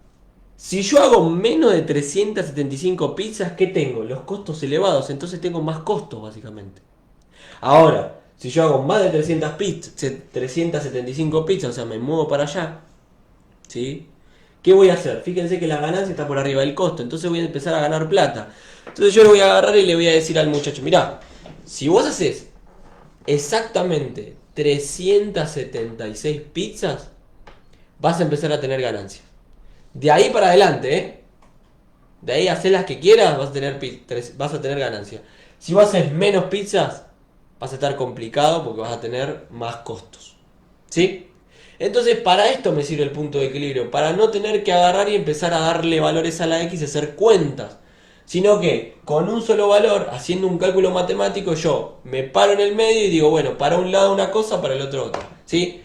Si yo hago menos de 375 pizzas, ¿qué tengo? Los costos elevados, entonces tengo más costos, básicamente. Ahora, si yo hago más de 375 pizzas, o sea, me muevo para allá, ¿sí? ¿Qué voy a hacer? Fíjense que la ganancia está por arriba del costo, entonces voy a empezar a ganar plata. Entonces yo lo voy a agarrar y le voy a decir al muchacho, mirá, si vos haces exactamente 376 pizzas, vas a empezar a tener ganancia. De ahí para adelante, ¿eh? De ahí hacer las que quieras, vas a tener ganancia. Si vos haces menos pizzas, vas a estar complicado porque vas a tener más costos. ¿Sí? Entonces, para esto me sirve el punto de equilibrio. Para no tener que agarrar y empezar a darle valores a la X y hacer cuentas. Sino que con un solo valor, haciendo un cálculo matemático, yo me paro en el medio y digo, bueno, para un lado una cosa, para el otro otra. ¿Sí?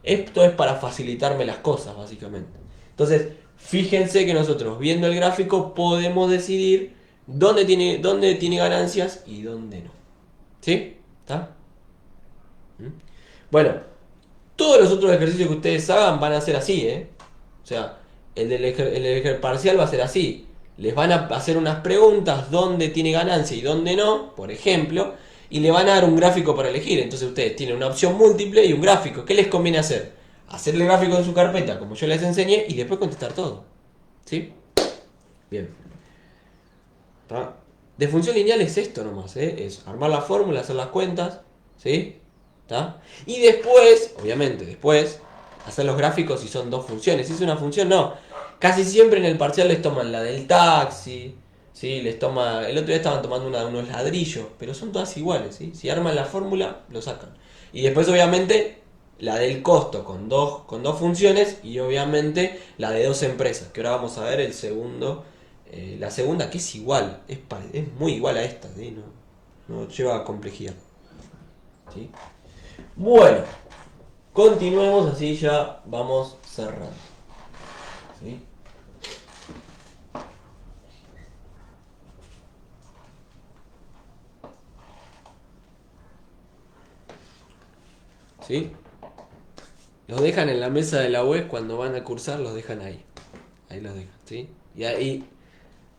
Esto es para facilitarme las cosas, básicamente. Entonces, fíjense que nosotros, viendo el gráfico, podemos decidir dónde tiene ganancias y dónde no. ¿Sí? ¿Está? Bueno, todos los otros ejercicios que ustedes hagan van a ser así, ¿eh? O sea, el parcial va a ser así. Les van a hacer unas preguntas dónde tiene ganancia y dónde no, por ejemplo, y le van a dar un gráfico para elegir. Entonces ustedes tienen una opción múltiple y un gráfico. ¿Qué les conviene hacer? Hacer el gráfico en su carpeta, como yo les enseñé, y después contestar todo. ¿Sí? Bien. ¿Tá? De función lineal es esto nomás, ¿eh? Es armar la fórmula, hacer las cuentas, ¿sí? ¿Tá? Y después, obviamente, hacer los gráficos si son dos funciones. Si es una función, no. Casi siempre en el parcial les toman la del taxi, ¿sí? El otro día estaban tomando una de unos ladrillos, pero son todas iguales, ¿sí? Si arman la fórmula, lo sacan. Y después, obviamente, la del costo con dos funciones y obviamente la de dos empresas, que ahora vamos a ver la segunda que es igual, es muy igual a esta, ¿sí? No lleva complejidad. ¿Sí? Bueno, continuemos, así ya vamos cerrando. ¿Sí? ¿Sí? Los dejan en la mesa de la web cuando van a cursar, los dejan ahí. Ahí los dejan, ¿sí? Y ahí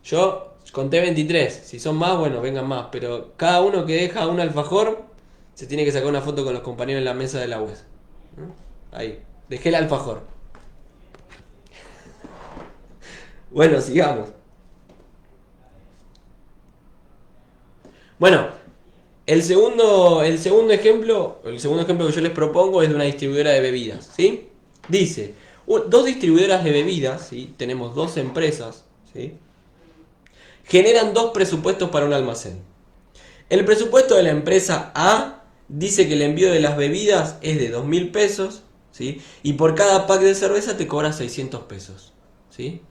yo conté 23. Si son más, bueno, vengan más. Pero cada uno que deja un alfajor se tiene que sacar una foto con los compañeros en la mesa de la web. ¿No? Ahí. Dejé el alfajor. Bueno, sigamos. Bueno, el segundo ejemplo que yo les propongo es de una distribuidora de bebidas, ¿sí? Dice, dos distribuidoras de bebidas, ¿sí? Tenemos dos empresas, ¿sí? Generan dos presupuestos para un almacén. El presupuesto de la empresa A dice que el envío de las bebidas es de 2.000 pesos, ¿sí? Y por cada pack de cerveza te cobra 600 pesos, ¿sí?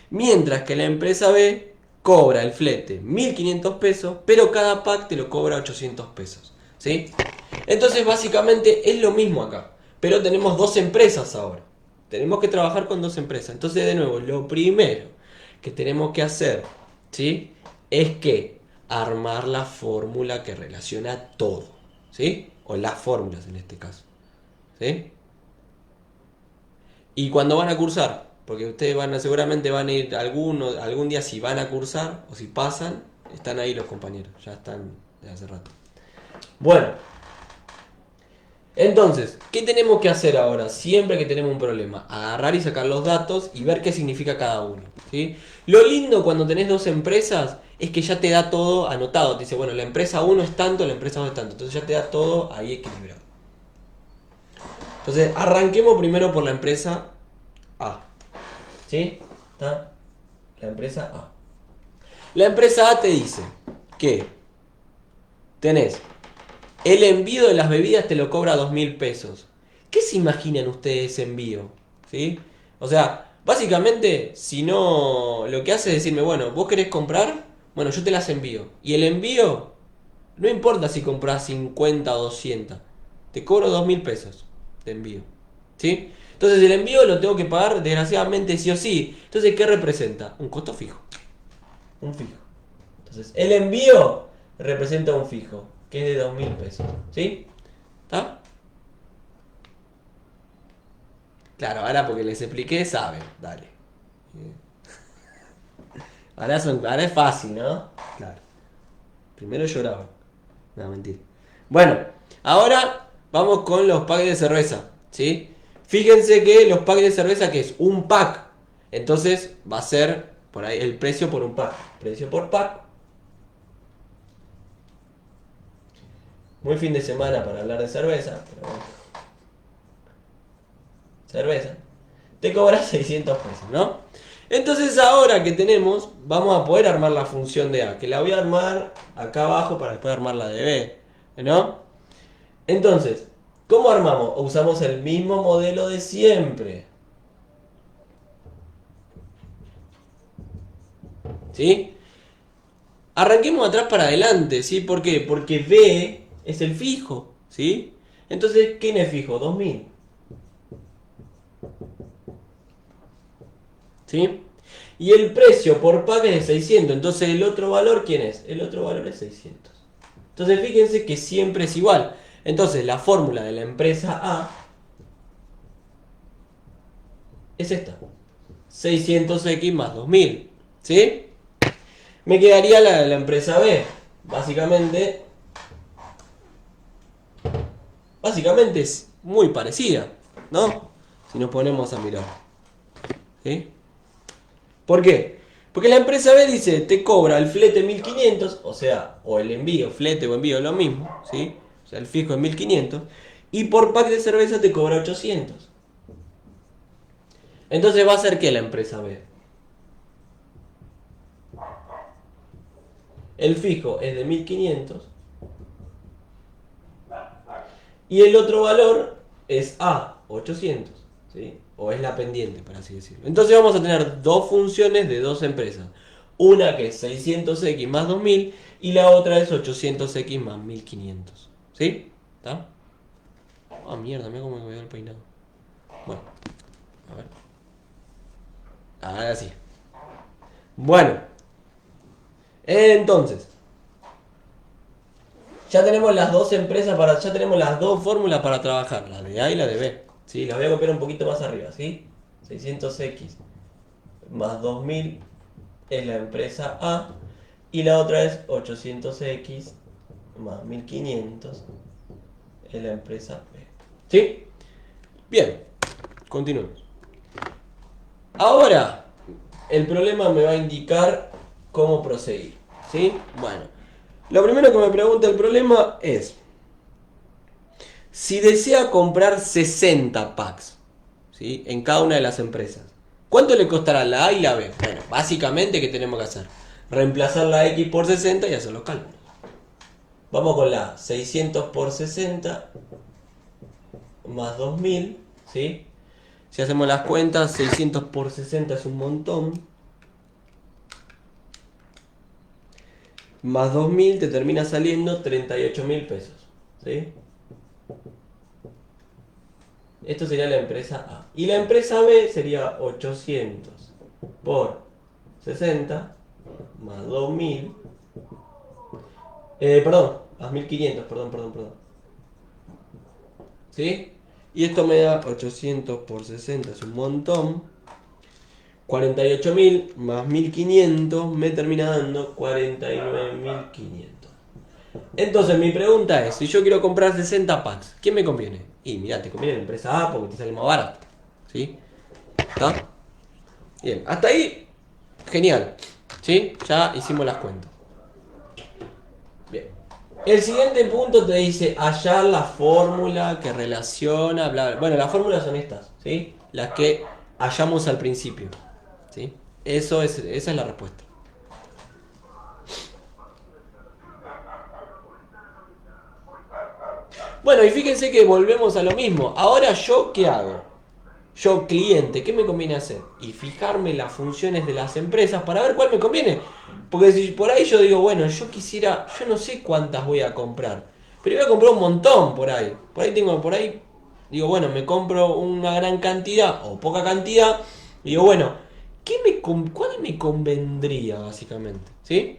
Mientras que la empresa B cobra el flete 1.500 pesos, pero cada pack te lo cobra 800 pesos, ¿sí? Entonces básicamente es lo mismo acá, pero tenemos dos empresas ahora. Tenemos que trabajar con dos empresas. Entonces de nuevo, lo primero que tenemos que hacer, ¿sí? Es que armar la fórmula que relaciona todo, ¿sí? O las fórmulas en este caso, ¿sí? Y cuando van a cursar, porque ustedes seguramente van a ir algún día, si van a cursar o si pasan, están ahí los compañeros, ya están de hace rato. Bueno, entonces, ¿qué tenemos que hacer ahora? Siempre que tenemos un problema, agarrar y sacar los datos y ver qué significa cada uno, ¿sí? Lo lindo cuando tenés dos empresas es que ya te da todo anotado. Te dice, bueno, la empresa 1 es tanto, la empresa 2 es tanto. Entonces ya te da todo ahí equilibrado. Entonces, arranquemos primero por la empresa A. ¿Sí? ¿Está? La empresa A. La empresa A te dice que tenés el envío de las bebidas, te lo cobra 2.000 pesos. ¿Qué se imaginan ustedes ese envío? ¿Sí? O sea, básicamente, si no, lo que hace es decirme, bueno, vos querés comprar, bueno, yo te las envío. Y el envío, no importa si compras 50 o 200. te cobro 2.000 pesos de envío. ¿Sí? Entonces el envío lo tengo que pagar desgraciadamente sí o sí. Entonces, ¿qué representa? Un costo fijo. Un fijo. Entonces, el envío representa un fijo, que es de 2.000 pesos. ¿Sí? ¿Está? Claro, ahora porque les expliqué, saben. Dale. Ahora es fácil, ¿no? Claro. Primero lloraban. No, mentira. Bueno, ahora vamos con los packs de cerveza. ¿Sí? Fíjense que los packs de cerveza, que es un pack. Entonces va a ser por ahí el precio por un pack. Precio por pack. Muy fin de semana para hablar de cerveza. Pero bueno. Cerveza. Te cobra 600 pesos, ¿no? Entonces ahora que tenemos, vamos a poder armar la función de A. Que la voy a armar acá abajo para después armar la de B. ¿No? Entonces, ¿cómo armamos? Usamos el mismo modelo de siempre. ¿Sí? Arranquemos atrás para adelante, ¿sí? ¿Por qué? Porque B es el fijo, ¿sí? Entonces, ¿quién es fijo? 2000. ¿Sí? Y el precio por pack es de 600. Entonces, ¿el otro valor quién es? El otro valor es 600. Entonces, fíjense que siempre es igual. Entonces, la fórmula de la empresa A es esta. 600x más 2000. ¿Sí? Me quedaría la empresa B. Básicamente es muy parecida, ¿no? Si nos ponemos a mirar. ¿Sí? ¿Por qué? Porque la empresa B dice, te cobra el flete 1500, o sea, o el envío, flete o envío es lo mismo, ¿sí? O sea, el fijo es 1500, y por pack de cerveza te cobra 800. Entonces va a ser ¿qué la empresa B? El fijo es de 1500 y el otro valor es A, 800, ¿sí? O es la pendiente, por así decirlo. Entonces vamos a tener dos funciones de dos empresas. Una que es 600x más 2000 y la otra es 800x más 1500. ¿Sí? ¿Está? Ah, mierda, mira cómo me quedó el peinado. Bueno, a ver. Ahora sí. Bueno, entonces, ya tenemos las dos empresas ya tenemos las dos fórmulas para trabajar, la de A y la de B. ¿Sí? Las voy a copiar un poquito más arriba, ¿sí? 600x más 2000 es la empresa A y la otra es 800x más 1500 es la empresa B. ¿Sí? Bien, continuemos. Ahora, el problema me va a indicar cómo proseguir. ¿Sí? Bueno, lo primero que me pregunta el problema es, si desea comprar 60 packs, ¿sí? En cada una de las empresas, ¿cuánto le costará la A y la B? Bueno, básicamente, ¿qué tenemos que hacer? Reemplazar la X por 60 y hacer los cálculos. Vamos con la A. 600 por 60 más 2000, ¿sí? Si hacemos las cuentas, 600 por 60 es un montón. Más 2000 te termina saliendo 38.000 pesos, ¿sí? Esto sería la empresa A. Y la empresa B sería 800 por 60 más 2000. Perdón, más 1500, perdón. ¿Sí? Y esto me da 800 por 60, es un montón. 48.000 más 1500 me termina dando 49.500. Entonces mi pregunta es, si yo quiero comprar 60 packs, ¿quién me conviene? Y mira, te conviene la empresa A porque te sale más barato. ¿Sí? ¿Está? Bien, hasta ahí, genial. ¿Sí? Ya hicimos las cuentas. Bien. El siguiente punto te dice hallar la fórmula que relaciona, bla, bla. Bueno, las fórmulas son estas, ¿sí? Las que hallamos al principio. ¿Sí? Esa es la respuesta. Bueno, y fíjense que volvemos a lo mismo. Ahora yo, ¿qué hago? Yo, cliente, ¿qué me conviene hacer? Y fijarme las funciones de las empresas para ver cuál me conviene. Porque si por ahí yo digo, bueno, yo no sé cuántas voy a comprar. pero voy a comprar un montón por ahí. Digo, bueno, me compro una gran cantidad o poca cantidad. Digo, bueno, ¿cuál me convendría básicamente? ¿Sí?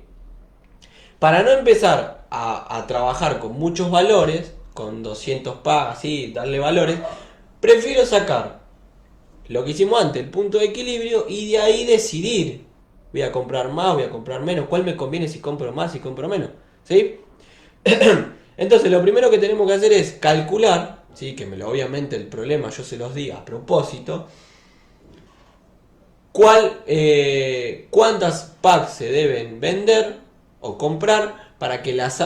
Para no empezar a trabajar con muchos valores, con 200 pagas, así, darle valores, prefiero sacar lo que hicimos antes, el punto de equilibrio, y de ahí decidir. Voy a comprar más, voy a comprar menos, cuál me conviene si compro más, si compro menos. ¿Sí? Entonces lo primero que tenemos que hacer es calcular, ¿sí? Obviamente el problema yo se los di a propósito, cuántas packs se deben vender o comprar para que las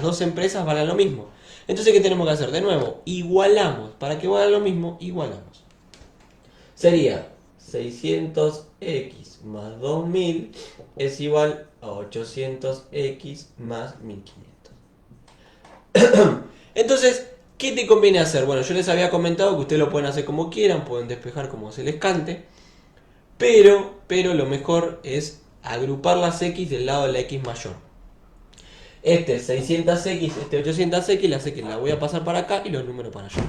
dos empresas valgan lo mismo. Entonces, ¿qué tenemos que hacer? De nuevo, igualamos. Para que valga lo mismo, igualamos. Sería 600x más 2000 es igual a 800x más 1500. Entonces, ¿qué te conviene hacer? Bueno, yo les había comentado que ustedes lo pueden hacer como quieran, pueden despejar como se les cante, pero lo mejor es agrupar las x del lado de la x mayor. Este 600x, este 800x, las x las voy a pasar para acá y los números para allá.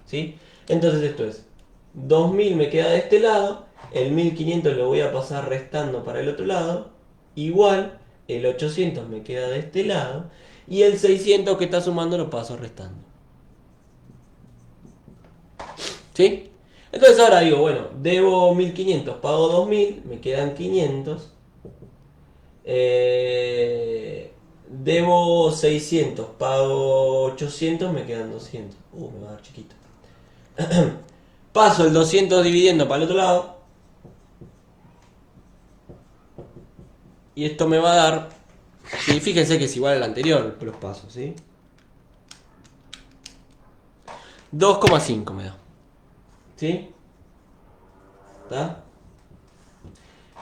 ¿Sí? Entonces esto es 2000 me queda de este lado, el 1500 lo voy a pasar restando para el otro lado, igual el 800 me queda de este lado y el 600 que está sumando lo paso restando. ¿Sí? Entonces ahora digo, bueno, debo 1500, pago 2000, me quedan 500. Debo 600, pago 800, me quedan 200. Me va a dar chiquito. Paso el 200 dividiendo para el otro lado. Y esto me va a dar... Sí, fíjense que es igual al anterior los pasos, ¿sí? 2,5 me da. ¿Sí? ¿Está?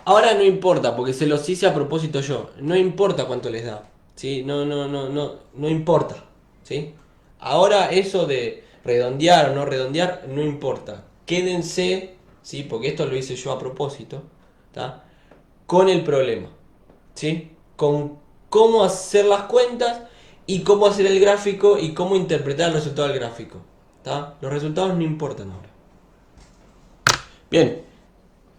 Ahora no importa, porque se los hice a propósito yo. No importa cuánto les da. ¿Sí? No importa. ¿Sí? Ahora eso de redondear o no redondear, no importa. Quédense, ¿sí? Porque esto lo hice yo a propósito, ¿tá? Con el problema, ¿sí? Con cómo hacer las cuentas y cómo hacer el gráfico y cómo interpretar el resultado del gráfico, ¿tá? Los resultados no importan ahora. Bien.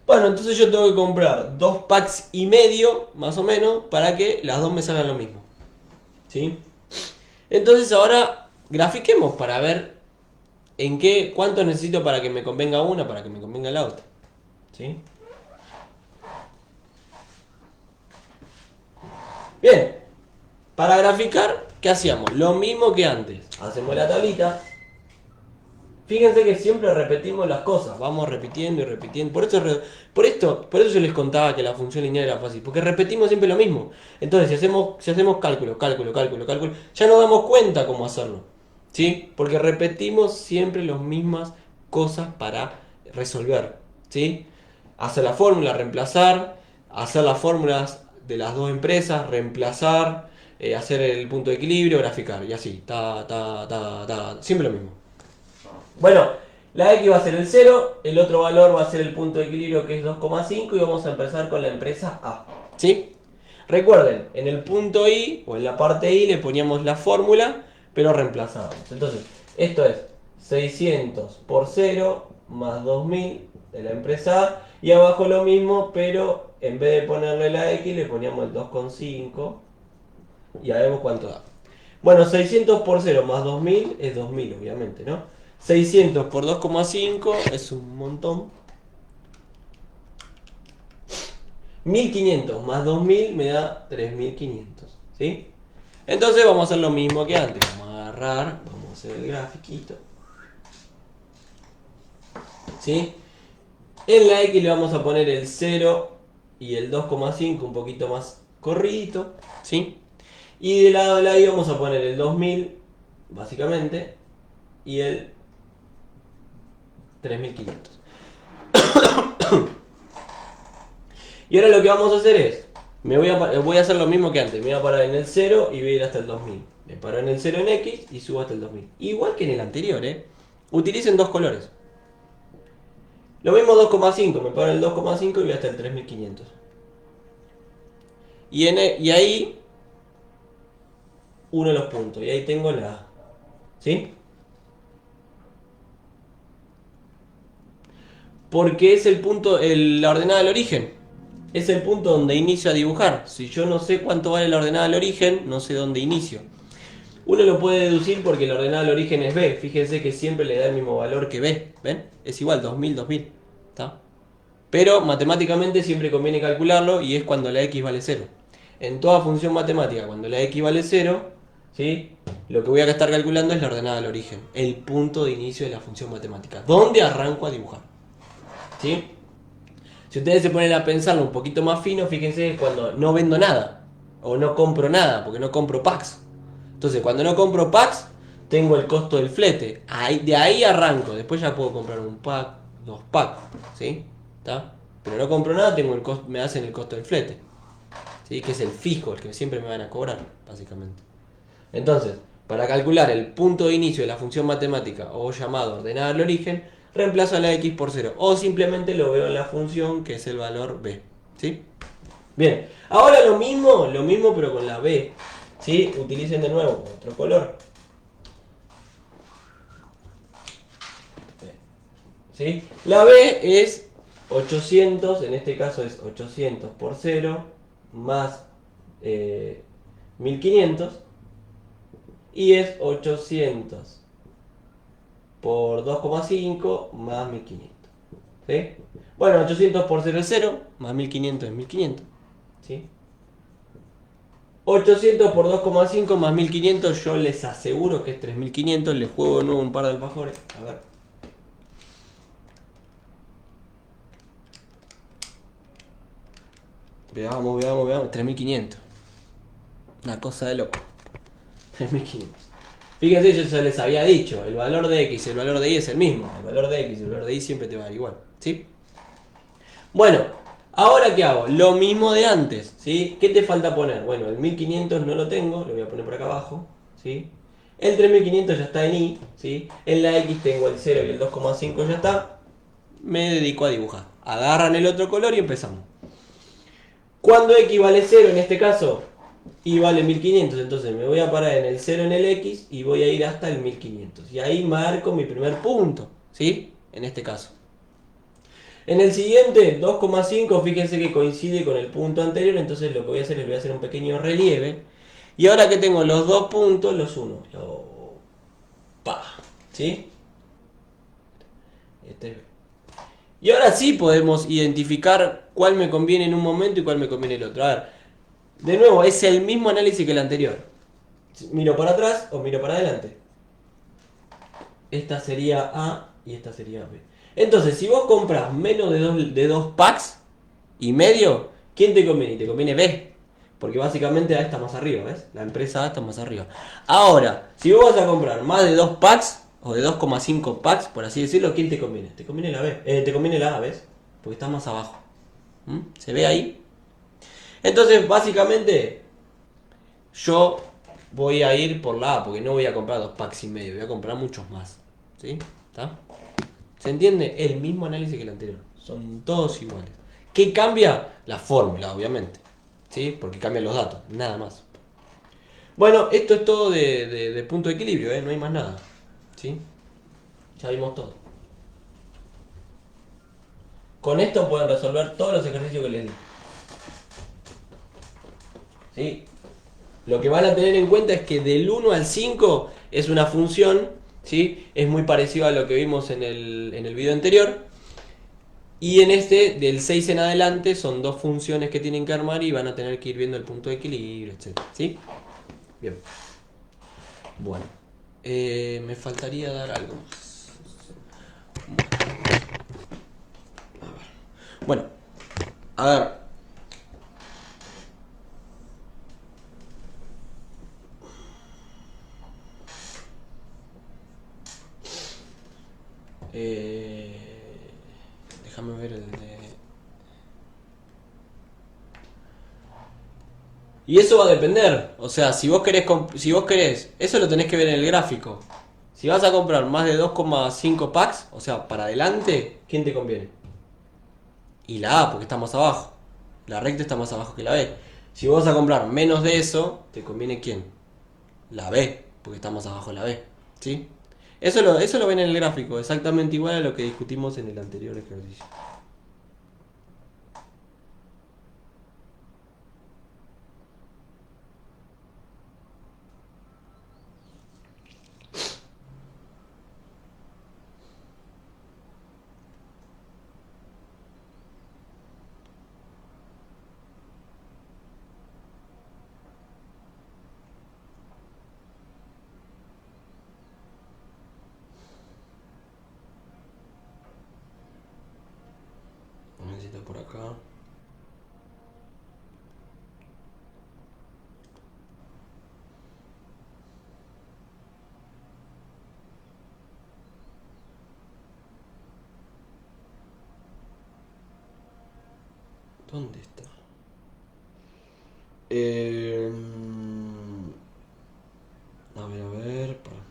Bueno, entonces yo tengo que comprar 2 packs y medio, más o menos, para que las dos me salgan lo mismo. ¿Sí? Entonces ahora grafiquemos para ver cuánto necesito para que me convenga una, para que me convenga la otra. ¿Sí? Bien, para graficar, ¿qué hacíamos? Lo mismo que antes. Hacemos la tablita. Fíjense que siempre repetimos las cosas, vamos repitiendo y repitiendo. Por eso yo les contaba que la función lineal era fácil, porque repetimos siempre lo mismo. Entonces, si hacemos cálculo, ya nos damos cuenta cómo hacerlo. ¿Sí? Porque repetimos siempre las mismas cosas para resolver. ¿Sí? Hacer la fórmula, reemplazar, hacer las fórmulas de las dos empresas, reemplazar, hacer el punto de equilibrio, graficar, y así, siempre lo mismo. Bueno, la X va a ser el 0, el otro valor va a ser el punto de equilibrio que es 2,5 y vamos a empezar con la empresa A. ¿Sí? Recuerden, en el punto I o en la parte I le poníamos la fórmula, pero reemplazábamos. Entonces, esto es 600 por 0 más 2000 de la empresa A y abajo lo mismo, pero en vez de ponerle la X le poníamos el 2,5 y ya vemos cuánto da. Bueno, 600 por 0 más 2000 es 2000 obviamente, ¿no? 600 por 2,5 es un montón. 1500 más 2000 me da 3500. ¿Sí? Entonces vamos a hacer lo mismo que antes. Vamos a agarrar, vamos a hacer el grafiquito. ¿Sí? En la X le vamos a poner el 0 y el 2,5 un poquito más corridito. ¿Sí? Y del lado de la Y vamos a poner el 2000, básicamente, y el 3500. Y ahora lo que vamos a hacer es, voy a hacer lo mismo que antes, me voy a parar en el 0 y voy a ir hasta el 2000. Me paro en el 0 en X y subo hasta el 2000. Igual que en el anterior, utilicen dos colores. Lo mismo 2,5, me paro en el 2,5 y voy hasta el 3500. Y ahí uno de los puntos. Y ahí tengo la A. ¿Sí? Porque es el punto, la ordenada del origen. Es el punto donde inicio a dibujar. Si yo no sé cuánto vale la ordenada del origen, no sé dónde inicio. Uno lo puede deducir porque la ordenada del origen es B. Fíjense que siempre le da el mismo valor que B. ¿Ven? Es igual, 2000, 2000. ¿Está? Pero matemáticamente siempre conviene calcularlo y es cuando la x vale 0. En toda función matemática, cuando la x vale 0, ¿sí? Lo que voy a estar calculando es la ordenada del origen. El punto de inicio de la función matemática. ¿Dónde arranco a dibujar? ¿Sí? Si ustedes se ponen a pensarlo un poquito más fino, fíjense cuando no vendo nada. O no compro nada, porque no compro packs. Entonces, cuando no compro packs, tengo el costo del flete. De ahí arranco. Después ya puedo comprar un pack, dos packs. ¿Sí? ¿Está? Pero no compro nada, tengo el costo, me hacen el costo del flete. ¿Sí? Que es el fijo, el que siempre me van a cobrar, básicamente. Entonces, para calcular el punto de inicio de la función matemática, o llamado ordenada al origen, reemplazo a la x por 0. O simplemente lo veo en la función, que es el valor b. ¿Sí? Bien, ahora lo mismo pero con la b. ¿Sí? Utilicen de nuevo otro color. ¿Sí? La b es 800, en este caso es 800 por 0 más 1500 y es 800 por 2,5 más 1500. ¿Sí? Bueno, 800 por 0 es 0, más 1500 es 1500. ¿Sí? 800 por 2,5 más 1500, yo les aseguro que es 3500. Les juego de nuevo un par de alfajores. A ver. Veamos. 3500. Una cosa de loco. 3500. Fíjense, yo ya les había dicho, el valor de x y el valor de y es el mismo. El valor de x y el valor de y siempre te va a dar igual. ¿Sí? Bueno, ahora ¿qué hago? Lo mismo de antes. ¿Sí? ¿Qué te falta poner? Bueno, el 1500 no lo tengo, lo voy a poner por acá abajo. ¿Sí? El 3500 ya está en y. ¿Sí? En la x tengo el 0 y el 2,5 ya está. Me dedico a dibujar. Agarran el otro color y empezamos. Cuando x vale 0 en este caso, y vale 1500, entonces me voy a parar en el 0 en el x y voy a ir hasta el 1500. Y ahí marco mi primer punto, ¿sí? En este caso. En el siguiente, 2,5, fíjense que coincide con el punto anterior, entonces lo que voy a hacer es voy a hacer un pequeño relieve. Y ahora que tengo los dos puntos, los uno. ¿Sí? Y ahora sí podemos identificar cuál me conviene en un momento y cuál me conviene en el otro. A ver, de nuevo, es el mismo análisis que el anterior. ¿Miro para atrás o miro para adelante? Esta sería A y esta sería B. Entonces, si vos compras menos de dos packs y medio, ¿quién te conviene? Te conviene B. Porque básicamente A está más arriba, ¿ves? La empresa A está más arriba. Ahora, si vos vas a comprar más de 2 packs, o de 2,5 packs, por así decirlo, ¿quién te conviene? Te conviene la B. Te conviene la A, ¿ves? Porque está más abajo. ¿Se ve ahí? Entonces, básicamente, yo voy a ir por la A, porque no voy a comprar 2 packs y medio, voy a comprar muchos más. ¿Sí? ¿Está? ¿Se entiende? El mismo análisis que el anterior. Son todos iguales. ¿Qué cambia? La fórmula, obviamente. ¿Sí? Porque cambian los datos, nada más. Bueno, esto es todo de punto de equilibrio, no hay más nada. ¿Sí? Ya vimos todo. Con esto pueden resolver todos los ejercicios que les di. ¿Sí? Lo que van a tener en cuenta es que del 1 al 5 es una función, ¿sí? Es muy parecido a lo que vimos en el video anterior. Y en este, del 6 en adelante, son dos funciones que tienen que armar y van a tener que ir viendo el punto de equilibrio, etc. ¿Sí? Bien. Bueno. Me faltaría dar algo más. Bueno. A ver. Déjame ver el de... Y eso va a depender. O sea, si vos querés, eso lo tenés que ver en el gráfico. Si vas a comprar más de 2,5 packs, o sea, para adelante, ¿quién te conviene? Y la A, porque está más abajo. La recta está más abajo que la B. Si vos vas a comprar menos de eso, ¿te conviene quién? la B, porque estamos abajo de la B. ¿Sí? Eso lo ven en el gráfico, exactamente igual a lo que discutimos en el anterior ejercicio. Necesito por acá. ¿Dónde está? A ver, para.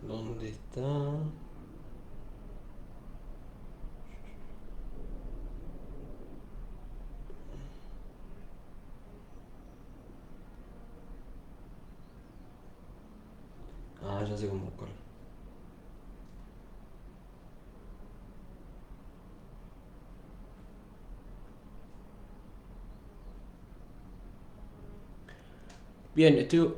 ¿Dónde está? Ah, ya sé cómo buscarlo. Bien, estoy.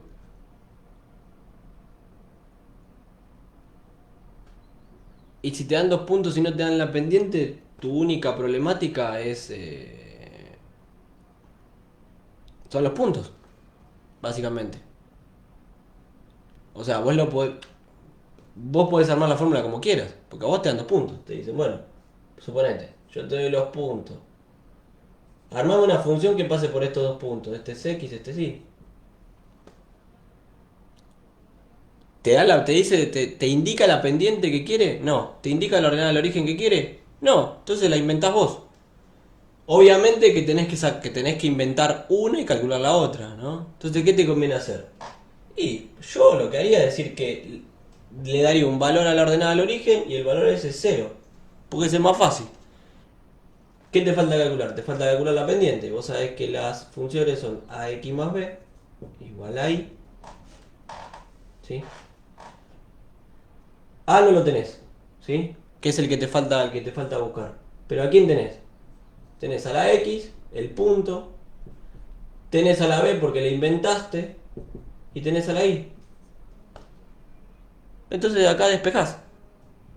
Y si te dan 2 puntos y no te dan la pendiente, tu única problemática es. Son los puntos, básicamente. O sea, vos podés armar la fórmula como quieras, porque a vos te dan 2 puntos. Te dicen, bueno, suponete, yo te doy los puntos. Armame una función que pase por estos 2 puntos. Este es X, este sí. ¿Te indica la pendiente que quiere? No. ¿Te indica la ordenada del origen que quiere? No. Entonces la inventás vos. Obviamente que tenés que inventar una y calcular la otra, ¿no? Entonces, ¿qué te conviene hacer? Y yo lo que haría es decir que le daría un valor a la ordenada del origen y el valor ese es cero. Porque es el más fácil. ¿Qué te falta calcular? Te falta calcular la pendiente. Vos sabés que las funciones son ax más b igual a y. ¿Sí? A no lo tenés, ¿sí? Que es el que te falta buscar. Pero ¿a quién tenés? Tenés a la X, el punto, tenés a la B porque la inventaste, y tenés a la Y. Entonces acá despejás.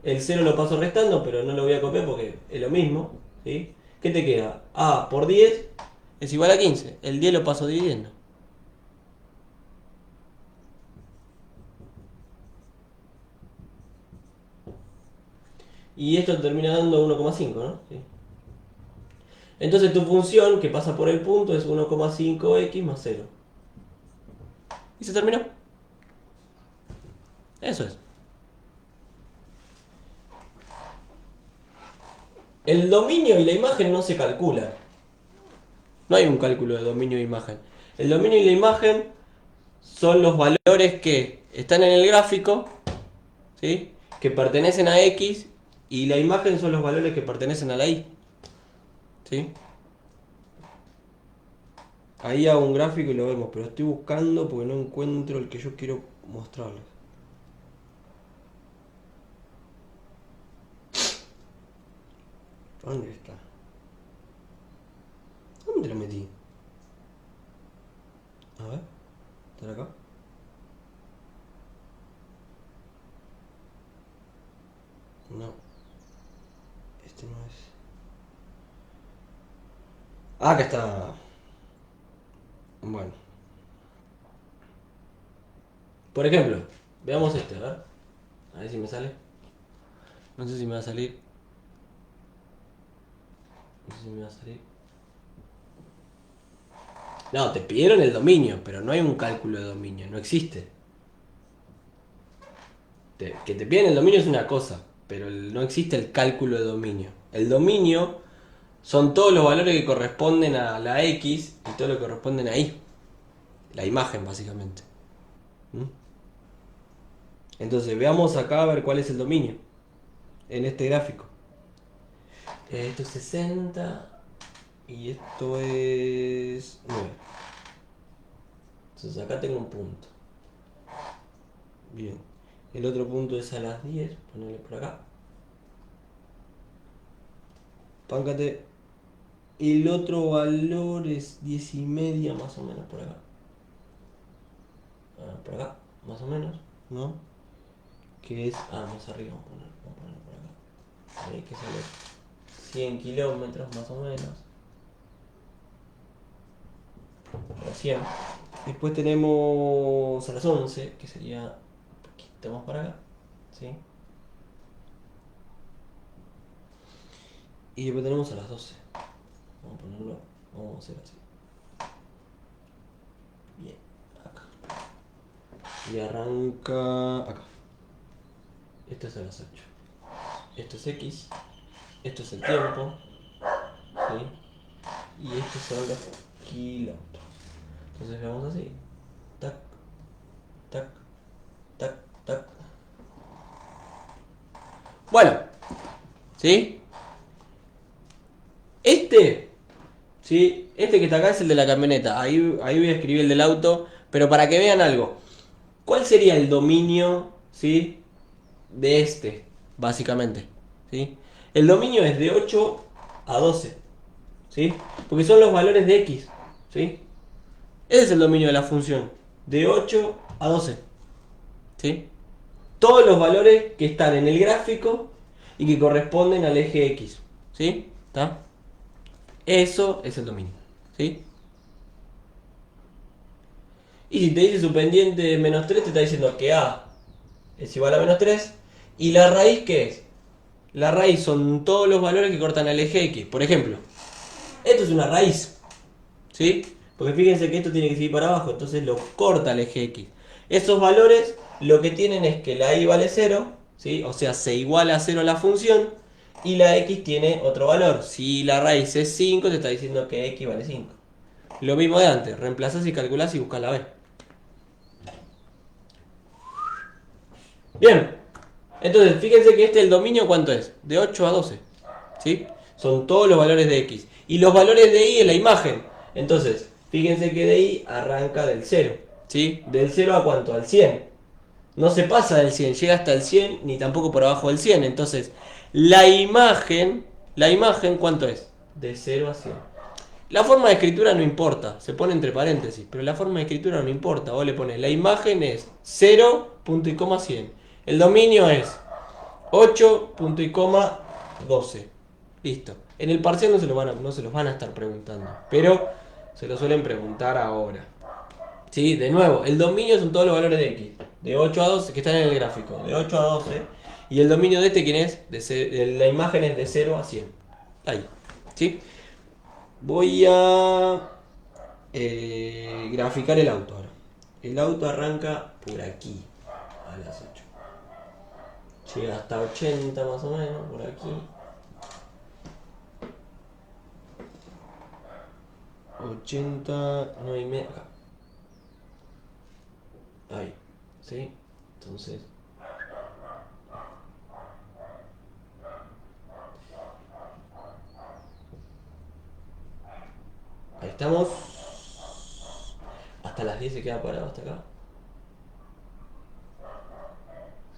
El cero lo paso restando, pero no lo voy a copiar porque es lo mismo, ¿sí? ¿Qué te queda? A por 10 es igual a 15. El 10 lo paso dividiendo. Y esto termina dando 1,5, ¿no? ¿Sí? Entonces tu función que pasa por el punto es 1,5x más 0. Y se terminó. Eso es. El dominio y la imagen no se calculan. No hay un cálculo de dominio e imagen. El dominio y la imagen son los valores que están en el gráfico, ¿sí? Que pertenecen a X, y la imagen son los valores que pertenecen a la Y. ¿Sí? Ahí hago un gráfico y lo vemos, pero estoy buscando porque no encuentro el que yo quiero mostrarles. ¿Dónde está? ¿Dónde lo metí? A ver, ¿está acá? No, este no es. Ah, acá está. Bueno. Por ejemplo, veamos este, a ver. A ver si me sale. No sé si me va a salir. No sé si me va a salir. No, te pidieron el dominio, pero no hay un cálculo de dominio, no existe. Que te piden el dominio es una cosa, pero no existe el cálculo de dominio. El dominio son todos los valores que corresponden a la X y todo lo que corresponden a Y. La imagen, básicamente. ¿Mm? Entonces, veamos acá a ver cuál es el dominio en este gráfico. Esto es 60 y esto es 9. Entonces acá tengo un punto. Bien. El otro punto es a las 10. Ponerle por acá. Páncate. El otro valor es 10 y media más o menos por acá. Por acá, más o menos, ¿no? Que es, más arriba, vamos a poner por acá. Ahí que sale 100 kilómetros más o menos. 100. Después tenemos a las 11, que sería un poquito más para acá, ¿sí? Y después tenemos a las 12. Vamos a ponerlo, vamos a hacer así. Bien, acá. Y arranca acá. Esto es a las 8. Esto es X. Esto es el tiempo. ¿Sí? Y estos son los kilómetros. Entonces vamos así. Tac, tac, tac, tac. Bueno, ¿sí? ¿Sí? Este que está acá es el de la camioneta. Ahí voy a escribir el del auto. Pero para que vean algo. ¿Cuál sería el dominio, ¿sí? De este, básicamente. ¿Sí? El dominio es de 8 a 12. ¿Sí? Porque son los valores de X. ¿Sí? Ese es el dominio de la función. De 8 a 12. ¿Sí? Todos los valores que están en el gráfico y que corresponden al eje X. ¿Sí? ¿Está? Eso es el dominio. ¿Sí? Y si te dice su pendiente de menos 3, te está diciendo que A es igual a menos 3. ¿Y la raíz qué es? La raíz son todos los valores que cortan al eje X. Por ejemplo, esto es una raíz. ¿Sí? Porque fíjense que esto tiene que seguir para abajo, entonces lo corta el eje X. Esos valores lo que tienen es que la Y vale 0, ¿sí? O sea, se iguala a 0 la función, y la X tiene otro valor. Si la raíz es 5, te está diciendo que X vale 5. Lo mismo de antes, reemplazás y calculás y buscas la B. Bien, entonces fíjense que el dominio, ¿cuánto es? De 8 a 12. ¿Sí? Son todos los valores de X. Y los valores de Y es la imagen. Entonces, fíjense que de Y arranca del 0. ¿Sí? ¿Del 0 a cuánto? Al 100. No se pasa del 100, llega hasta el 100 ni tampoco por abajo del 100. Entonces, la imagen, ¿cuánto es? De 0 a 100. La forma de escritura no importa, se pone entre paréntesis, pero la forma de escritura no importa. Vos le pones, la imagen es 0, punto y coma 100. El dominio es 8, punto y coma 12. Listo. En el parcial no se los van a estar preguntando, pero se lo suelen preguntar ahora. Sí, de nuevo, el dominio son todos los valores de X. De 8 a 12, que están en el gráfico. De 8 a 12. Y el dominio de este, ¿quién es? La imagen es de 0 a 100. Ahí. ¿Sí? Voy a graficar el auto ahora. El auto arranca por aquí, a las 8. Llega hasta 80 más o menos, por aquí. 80, 9 y media, acá. Ahí, ¿sí? Entonces... Ahí estamos. Hasta las 10 se queda parado hasta acá.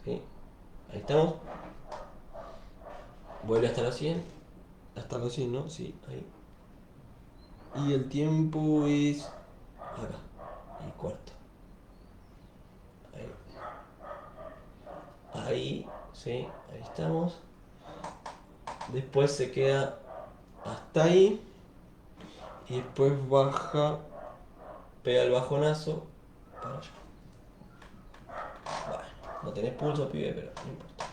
¿Sí? Ahí estamos. Vuelve hasta los 100. Hasta los 100, ¿no? Sí, ahí. Y el tiempo es... acá. Y cuarto. Ahí. Ahí, sí, ahí estamos. Después se queda hasta ahí. Y después baja, pega el bajonazo para allá. Bueno, no tenés pulso, pibe, pero no importa.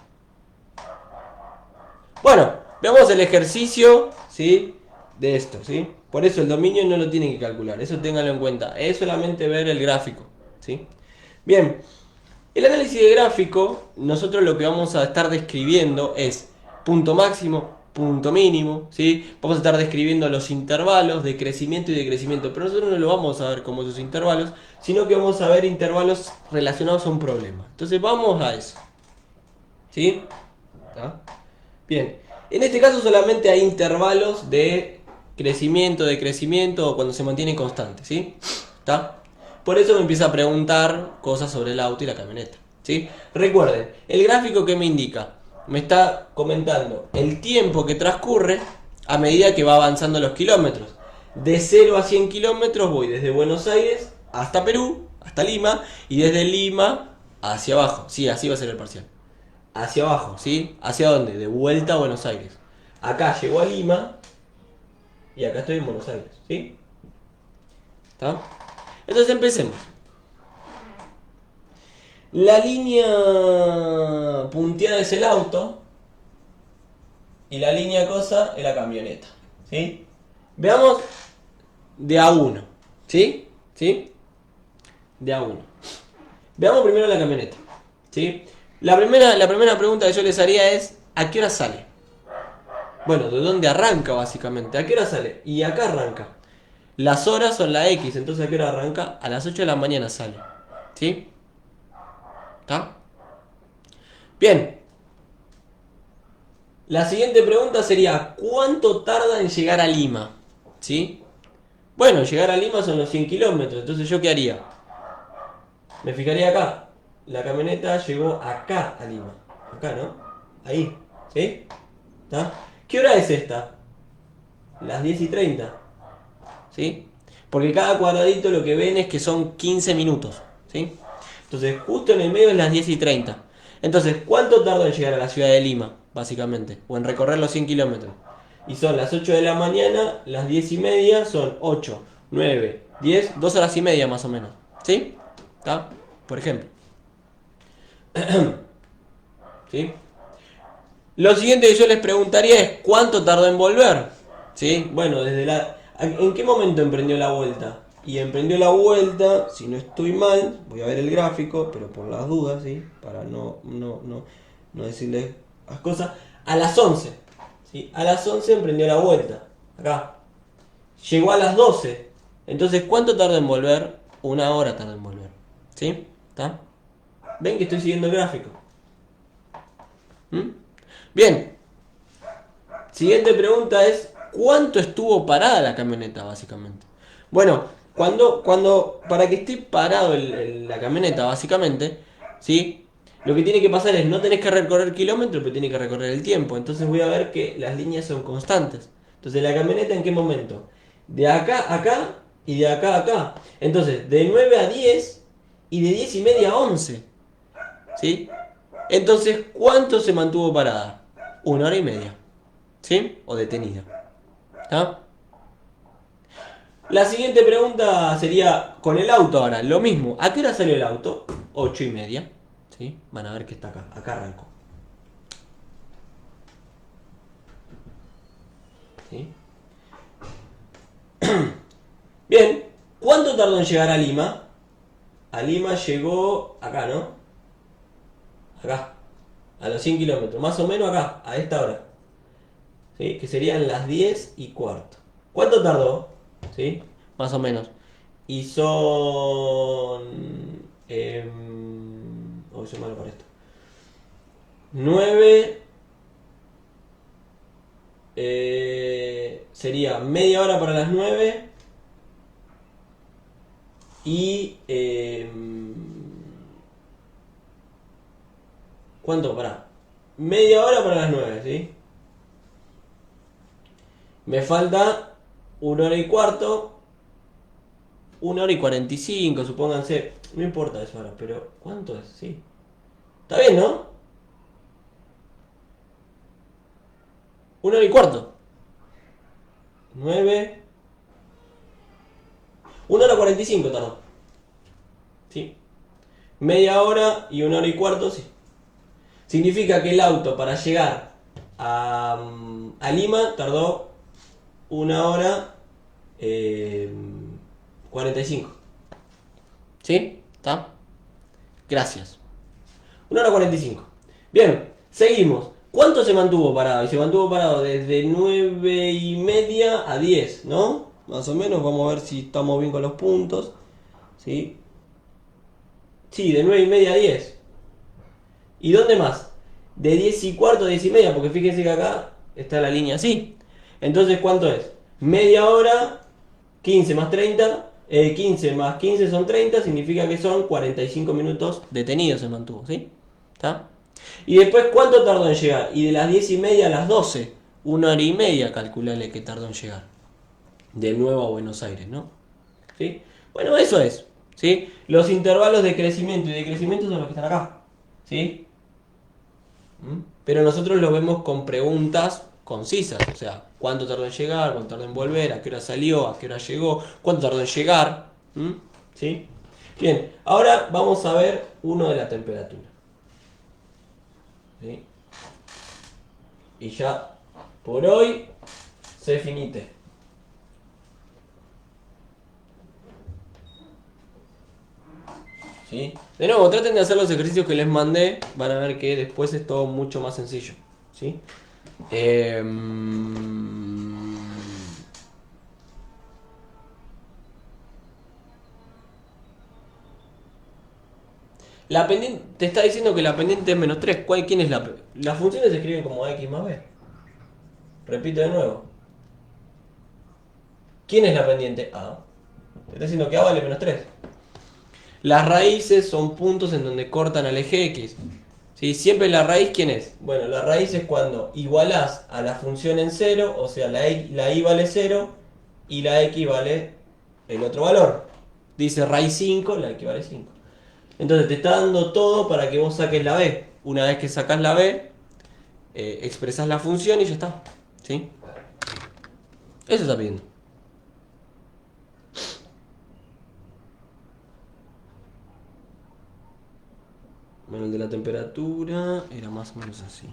Bueno, veamos el ejercicio, ¿sí? de esto, ¿sí? Por eso el dominio no lo tienen que calcular, eso ténganlo en cuenta. Es solamente ver el gráfico, ¿sí? Bien, el análisis de gráfico, nosotros lo que vamos a estar describiendo es punto máximo, punto mínimo, ¿sí? Vamos a estar describiendo los intervalos de crecimiento y decrecimiento, pero nosotros no lo vamos a ver como esos intervalos, sino que vamos a ver intervalos relacionados a un problema. Entonces vamos a eso, ¿sí? ¿Está? Bien, en este caso solamente hay intervalos de decrecimiento o cuando se mantiene constante, ¿sí? ¿Está? Por eso me empieza a preguntar cosas sobre el auto y la camioneta, ¿sí? Recuerden, el gráfico que me indica, me está comentando el tiempo que transcurre a medida que va avanzando los kilómetros. De 0 a 100 kilómetros voy desde Buenos Aires hasta Perú, hasta Lima, y desde Lima hacia abajo. Sí, así va a ser el parcial. Hacia abajo, ¿sí? ¿Hacia dónde? De vuelta a Buenos Aires. Acá llegó a Lima y acá estoy en Buenos Aires, ¿sí? ¿Está? Entonces empecemos. La línea punteada es el auto y la línea cosa es la camioneta, ¿sí? Veamos de a uno, ¿sí? ¿Sí? De a uno. Veamos primero la camioneta, ¿sí? La primera pregunta que yo les haría es, ¿a qué hora sale? Bueno, ¿de dónde arranca básicamente? ¿A qué hora sale? Y acá arranca. Las horas son la X, entonces ¿a qué hora arranca? A las 8 de la mañana sale, ¿sí? ¿Está? Bien. La siguiente pregunta sería, ¿cuánto tarda en llegar a Lima? ¿Sí? Bueno, llegar a Lima son los 100 kilómetros, entonces ¿yo qué haría? Me fijaría acá. La camioneta llegó acá a Lima. Acá, ¿no? Ahí. ¿Sí? ¿Está? ¿Qué hora es esta? Las 10:30. ¿Sí? Porque cada cuadradito lo que ven es que son 15 minutos. ¿Sí? Entonces, justo en el medio es las 10:30. Entonces, ¿cuánto tardó en llegar a la ciudad de Lima? Básicamente. O en recorrer los 100 kilómetros. Y son las 8 de la mañana, las 10:30 son 8, 9, 10, 2 horas y media más o menos. ¿Sí? ¿Está? Por ejemplo. ¿Sí? Lo siguiente que yo les preguntaría es ¿cuánto tardó en volver? ¿Sí? Bueno, ¿en qué momento emprendió la vuelta? Y emprendió la vuelta, si no estoy mal, voy a ver el gráfico, pero por las dudas, ¿sí? Para no decirles las cosas, a las 11. ¿Sí? A las 11 emprendió la vuelta, acá. Llegó a las 12. Entonces, ¿cuánto tarda en volver? 1 hora tarda en volver. ¿Sí? ¿Está? ¿Ven que estoy siguiendo el gráfico? ¿Mm? Bien. Siguiente pregunta es, ¿cuánto estuvo parada la camioneta, básicamente? Bueno, para que esté parado la camioneta, básicamente, ¿sí? Lo que tiene que pasar es, no tenés que recorrer kilómetros, pero tiene que recorrer el tiempo. Entonces voy a ver que las líneas son constantes. Entonces, ¿la camioneta en qué momento? De acá a acá y de acá a acá. Entonces, de 9 a 10 y de 10:30 a 11. ¿Sí? Entonces, ¿cuánto se mantuvo parada? 1 hora y media. ¿Sí? O detenida. ¿Está? La siguiente pregunta sería con el auto ahora. Lo mismo. ¿A qué hora salió el auto? 8:30. ¿Sí? Van a ver que está acá. Acá arrancó. ¿Sí? Bien. ¿Cuánto tardó en llegar a Lima? A Lima llegó acá, ¿no? Acá. A los 100 kilómetros. Más o menos acá. A esta hora. ¿Sí? Que serían las 10:15. ¿Cuánto tardó? ¿Sí? Más o menos. Y son... soy malo para esto. 9... sería media hora para las 9. Y... ¿cuánto? Pará. Media hora para las 9, ¿sí? Me falta 1 hora y cuarto. 1 hora y 45, supónganse. No importa eso ahora, pero ¿cuánto es? Sí. Está bien, ¿no? 1 hora y cuarto. 9. 1 hora 45 tardó. ¿Sí? Media hora y 1 hora y cuarto, sí. Significa que el auto para llegar a Lima tardó 1 hora 45. ¿Sí? ¿Está? Gracias. 1 hora 45. Bien, seguimos. ¿Cuánto se mantuvo parado? Y se mantuvo parado desde 9:30 a 10, ¿no? Más o menos, vamos a ver si estamos bien con los puntos. ¿Sí? Sí, de 9:30 a 10. ¿Y dónde más? De 10:15 a 10:30, porque fíjense que acá está la línea así. Entonces, ¿cuánto es? Media hora, 15 más 30, 15 más 15 son 30, significa que son 45 minutos detenidos se mantuvo, ¿sí? ¿Está? Y después, ¿cuánto tardó en llegar? Y de las 10:30 a las 12, 1 hora y media, calculale que tardó en llegar. De nuevo a Buenos Aires, ¿no? ¿Sí? Bueno, eso es, ¿sí? Los intervalos de crecimiento y decrecimiento son los que están acá, ¿sí? Pero nosotros lo vemos con preguntas concisas, o sea, cuánto tardó en llegar, cuánto tardó en volver, a qué hora salió, a qué hora llegó, cuánto tardó en llegar, ¿sí? Bien, ahora vamos a ver uno de la temperatura, ¿sí? Y ya por hoy se finite. ¿Sí? De nuevo, traten de hacer los ejercicios que les mandé, van a ver que después es todo mucho más sencillo, ¿sí? La pendiente te está diciendo que la pendiente es -3. ¿Quién es la? Las funciones se escriben como x más b. Repito de nuevo. ¿Quién es la pendiente? A. Te está diciendo que A vale -3. Las raíces son puntos en donde cortan al eje X. ¿Sí? Siempre la raíz, ¿quién es? Bueno, la raíz es cuando igualás a la función en 0, o sea, la y vale 0 y la x vale el otro valor. Dice raíz 5, la x vale 5. Entonces te está dando todo para que vos saques la b. Una vez que sacas la b, expresas la función y ya está. ¿Sí? Eso está pidiendo. Bueno, el de la temperatura era más o menos así.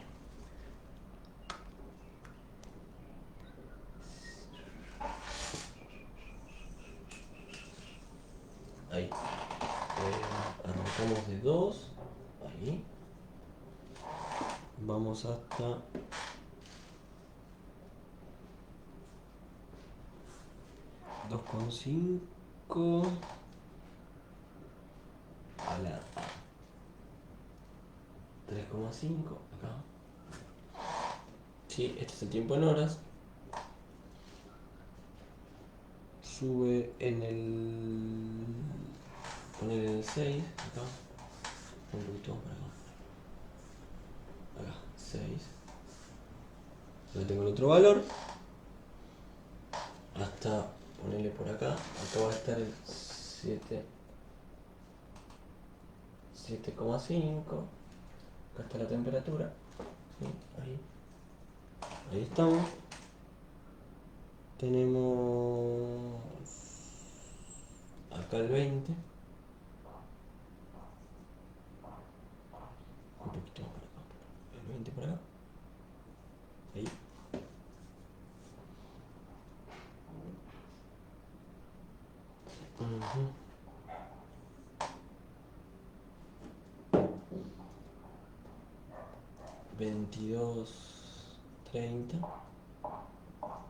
Ahí. Arrancamos de 2. Ahí. Vamos hasta 2,5 a la A. 3,5 acá. Sí, este es el tiempo en horas. Sube en el... Poner en el 6 acá. Un poquito para acá. Acá, 6. Ya tengo el otro valor. Hasta ponerle por acá. Acá va a estar el 7,5. Acá está la temperatura. ¿Sí? Ahí estamos. Tenemos acá el 20. Un poquito más para acá. El 20 para acá. Ahí. Uh-huh. 22:30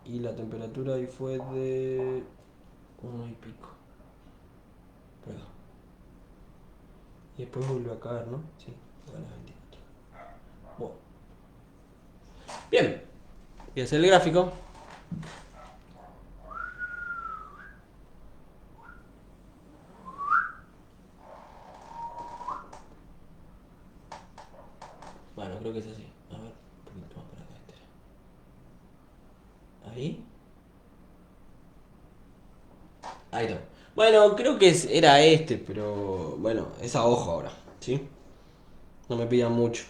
y la temperatura ahí fue de 1 y pico por acá. Y después volvió a caer, ¿no? Sí, a las 24. Bueno. Bien, voy a hacer el gráfico. Bueno, creo que es así. A ver, un poquito más para acá. Ahí. Ahí está. Bueno, creo que era este, pero bueno, es a ojo ahora, ¿sí? No me pidan mucho.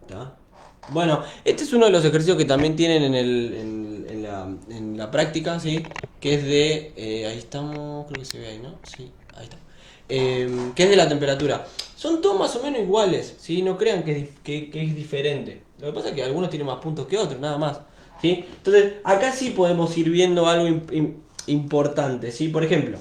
¿Está? Bueno, este es uno de los ejercicios que también tienen en la práctica, ¿sí? Que es de... ahí estamos, creo que se ve ahí, ¿no? Sí, ahí está. que es de la temperatura. Son todos más o menos iguales, ¿sí? No crean que es diferente. Lo que pasa es que algunos tienen más puntos que otros, nada más. ¿Sí? Entonces, acá sí podemos ir viendo algo importante, ¿sí? Por ejemplo,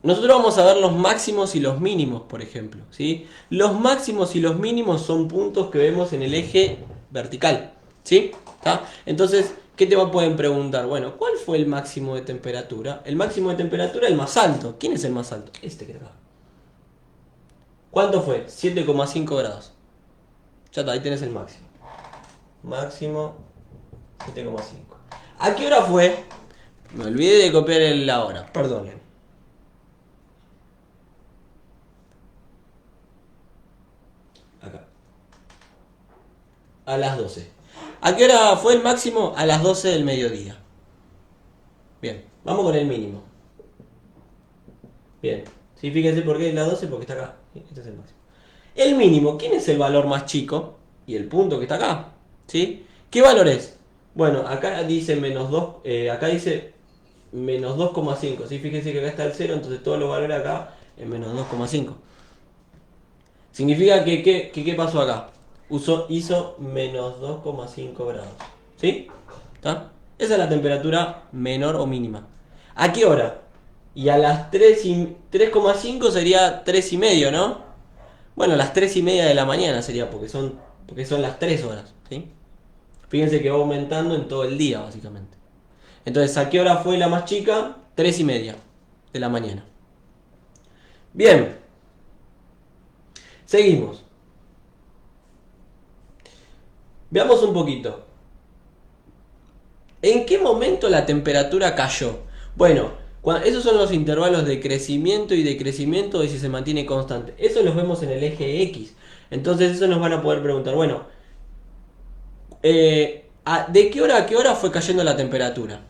nosotros vamos a ver los máximos y los mínimos, por ejemplo, ¿sí? Los máximos y los mínimos son puntos que vemos en el eje vertical, ¿sí? ¿Tá? Entonces, ¿qué te pueden preguntar? Bueno, ¿cuál fue el máximo de temperatura? El máximo de temperatura, el más alto. ¿Quién es el más alto? Este que está acá. ¿Cuánto fue? 7,5 grados. Ya está, ahí tenés el máximo. Máximo 7,5. ¿A qué hora fue? Me olvidé de copiar la hora, perdonen. Acá. A las 12. ¿A qué hora fue el máximo? A las 12 del mediodía. Bien, vamos con el mínimo. Bien, sí, fíjense por qué es las 12, porque está acá. Este es el máximo. El mínimo, ¿quién es el valor más chico? Y el punto que está acá. ¿Sí? ¿Qué valor es? Bueno, acá dice menos 2, acá dice menos 2,5. ¿Sí? Fíjense que acá está el 0, entonces todos los valores acá es menos 2,5. Significa que ¿qué pasó acá? Hizo menos 2,5 grados. ¿Sí? ¿Está? Esa es la temperatura menor o mínima. ¿A qué hora? Y a las 3,5 sería 3,5, ¿no? Bueno, las 3:30 de la mañana sería porque son las 3 horas. ¿Sí? Fíjense que va aumentando en todo el día, básicamente. Entonces, ¿a qué hora fue la más chica? 3:30 de la mañana. Bien. Seguimos. Veamos un poquito. ¿En qué momento la temperatura cayó? Bueno, esos son los intervalos de crecimiento y decrecimiento de si se mantiene constante. Eso los vemos en el eje X. Entonces eso nos van a poder preguntar, bueno, ¿de qué hora a qué hora fue cayendo la temperatura?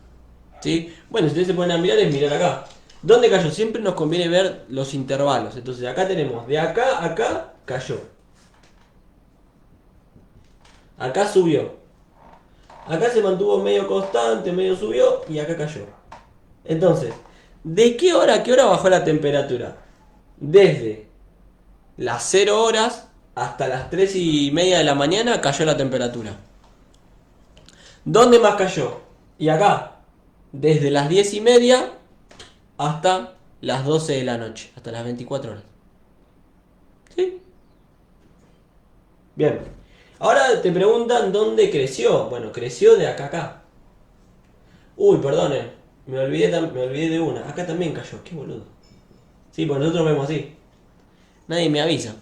¿Sí? Bueno, si ustedes se ponen a mirar, es mirar acá. ¿Dónde cayó? Siempre nos conviene ver los intervalos. Entonces acá tenemos, de acá a acá cayó. Acá subió. Acá se mantuvo medio constante, medio subió y acá cayó. Entonces, ¿de qué hora a qué hora bajó la temperatura? Desde las 0 horas hasta las 3:30 de la mañana cayó la temperatura. ¿Dónde más cayó? Y acá, desde las 10:30 hasta las 12 de la noche, hasta las 24 horas. ¿Sí? Bien. Ahora te preguntan dónde creció. Bueno, creció de acá a acá. Uy, perdone, me olvidé de una. Acá también cayó, qué boludo. Sí, pues nosotros vemos así. Nadie me avisa.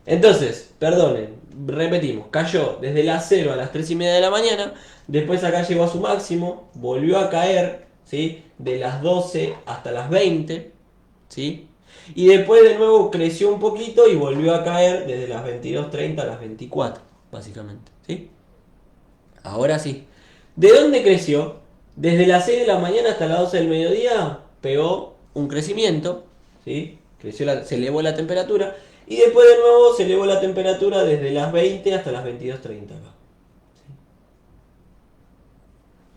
Entonces, perdonen, repetimos, cayó desde las 0 a las 3:30 de la mañana, después acá llegó a su máximo, volvió a caer, ¿sí? De las 12 hasta las 20, ¿sí? Y después de nuevo creció un poquito y volvió a caer desde las 22:30 a las 24, básicamente, ¿sí? Ahora sí. ¿De dónde creció? Desde las 6 de la mañana hasta las 12 del mediodía pegó un crecimiento, ¿sí? Se elevó la temperatura. Y después de nuevo se elevó la temperatura desde las 20 hasta las 22:30 acá.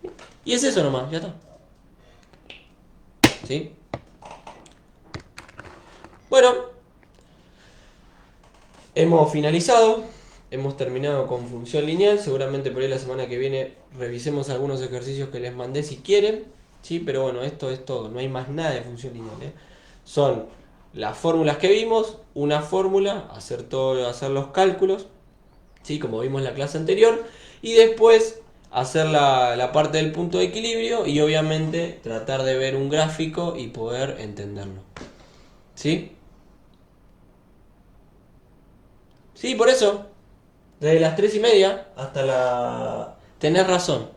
¿Sí? Y es eso nomás, ya está. ¿Sí? Bueno, hemos finalizado. Hemos terminado con función lineal. Seguramente por ahí la semana que viene revisemos algunos ejercicios que les mandé si quieren. ¿Sí? Pero bueno, esto es todo. No hay más nada de función lineal. Son las fórmulas que vimos, una fórmula, hacer los cálculos, ¿sí? Como vimos en la clase anterior, y después hacer la parte del punto de equilibrio y obviamente tratar de ver un gráfico y poder entenderlo. ¿Sí? Sí, por eso. Desde las 3:30 hasta la... Tenés razón.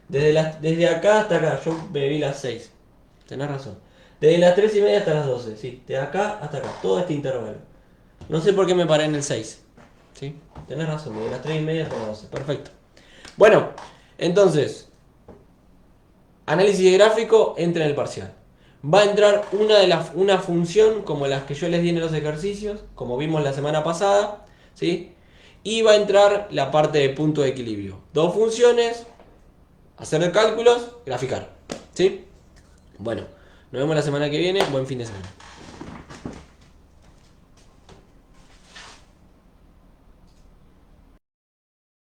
Desde acá hasta acá, yo me vi las 6. Tenés razón. Desde las 3:30 hasta las 12, sí. De acá hasta acá, todo este intervalo. No sé por qué me paré en el 6. ¿Sí? Tenés razón, desde las 3:30 hasta las 12. Perfecto. Bueno, entonces, análisis de gráfico entra en el parcial. Va a entrar una función como las que yo les di en los ejercicios, como vimos la semana pasada, ¿sí? Y va a entrar la parte de punto de equilibrio. Dos funciones, hacer cálculos, graficar. ¿Sí? Bueno, Nos vemos la semana que viene. Buen fin de semana.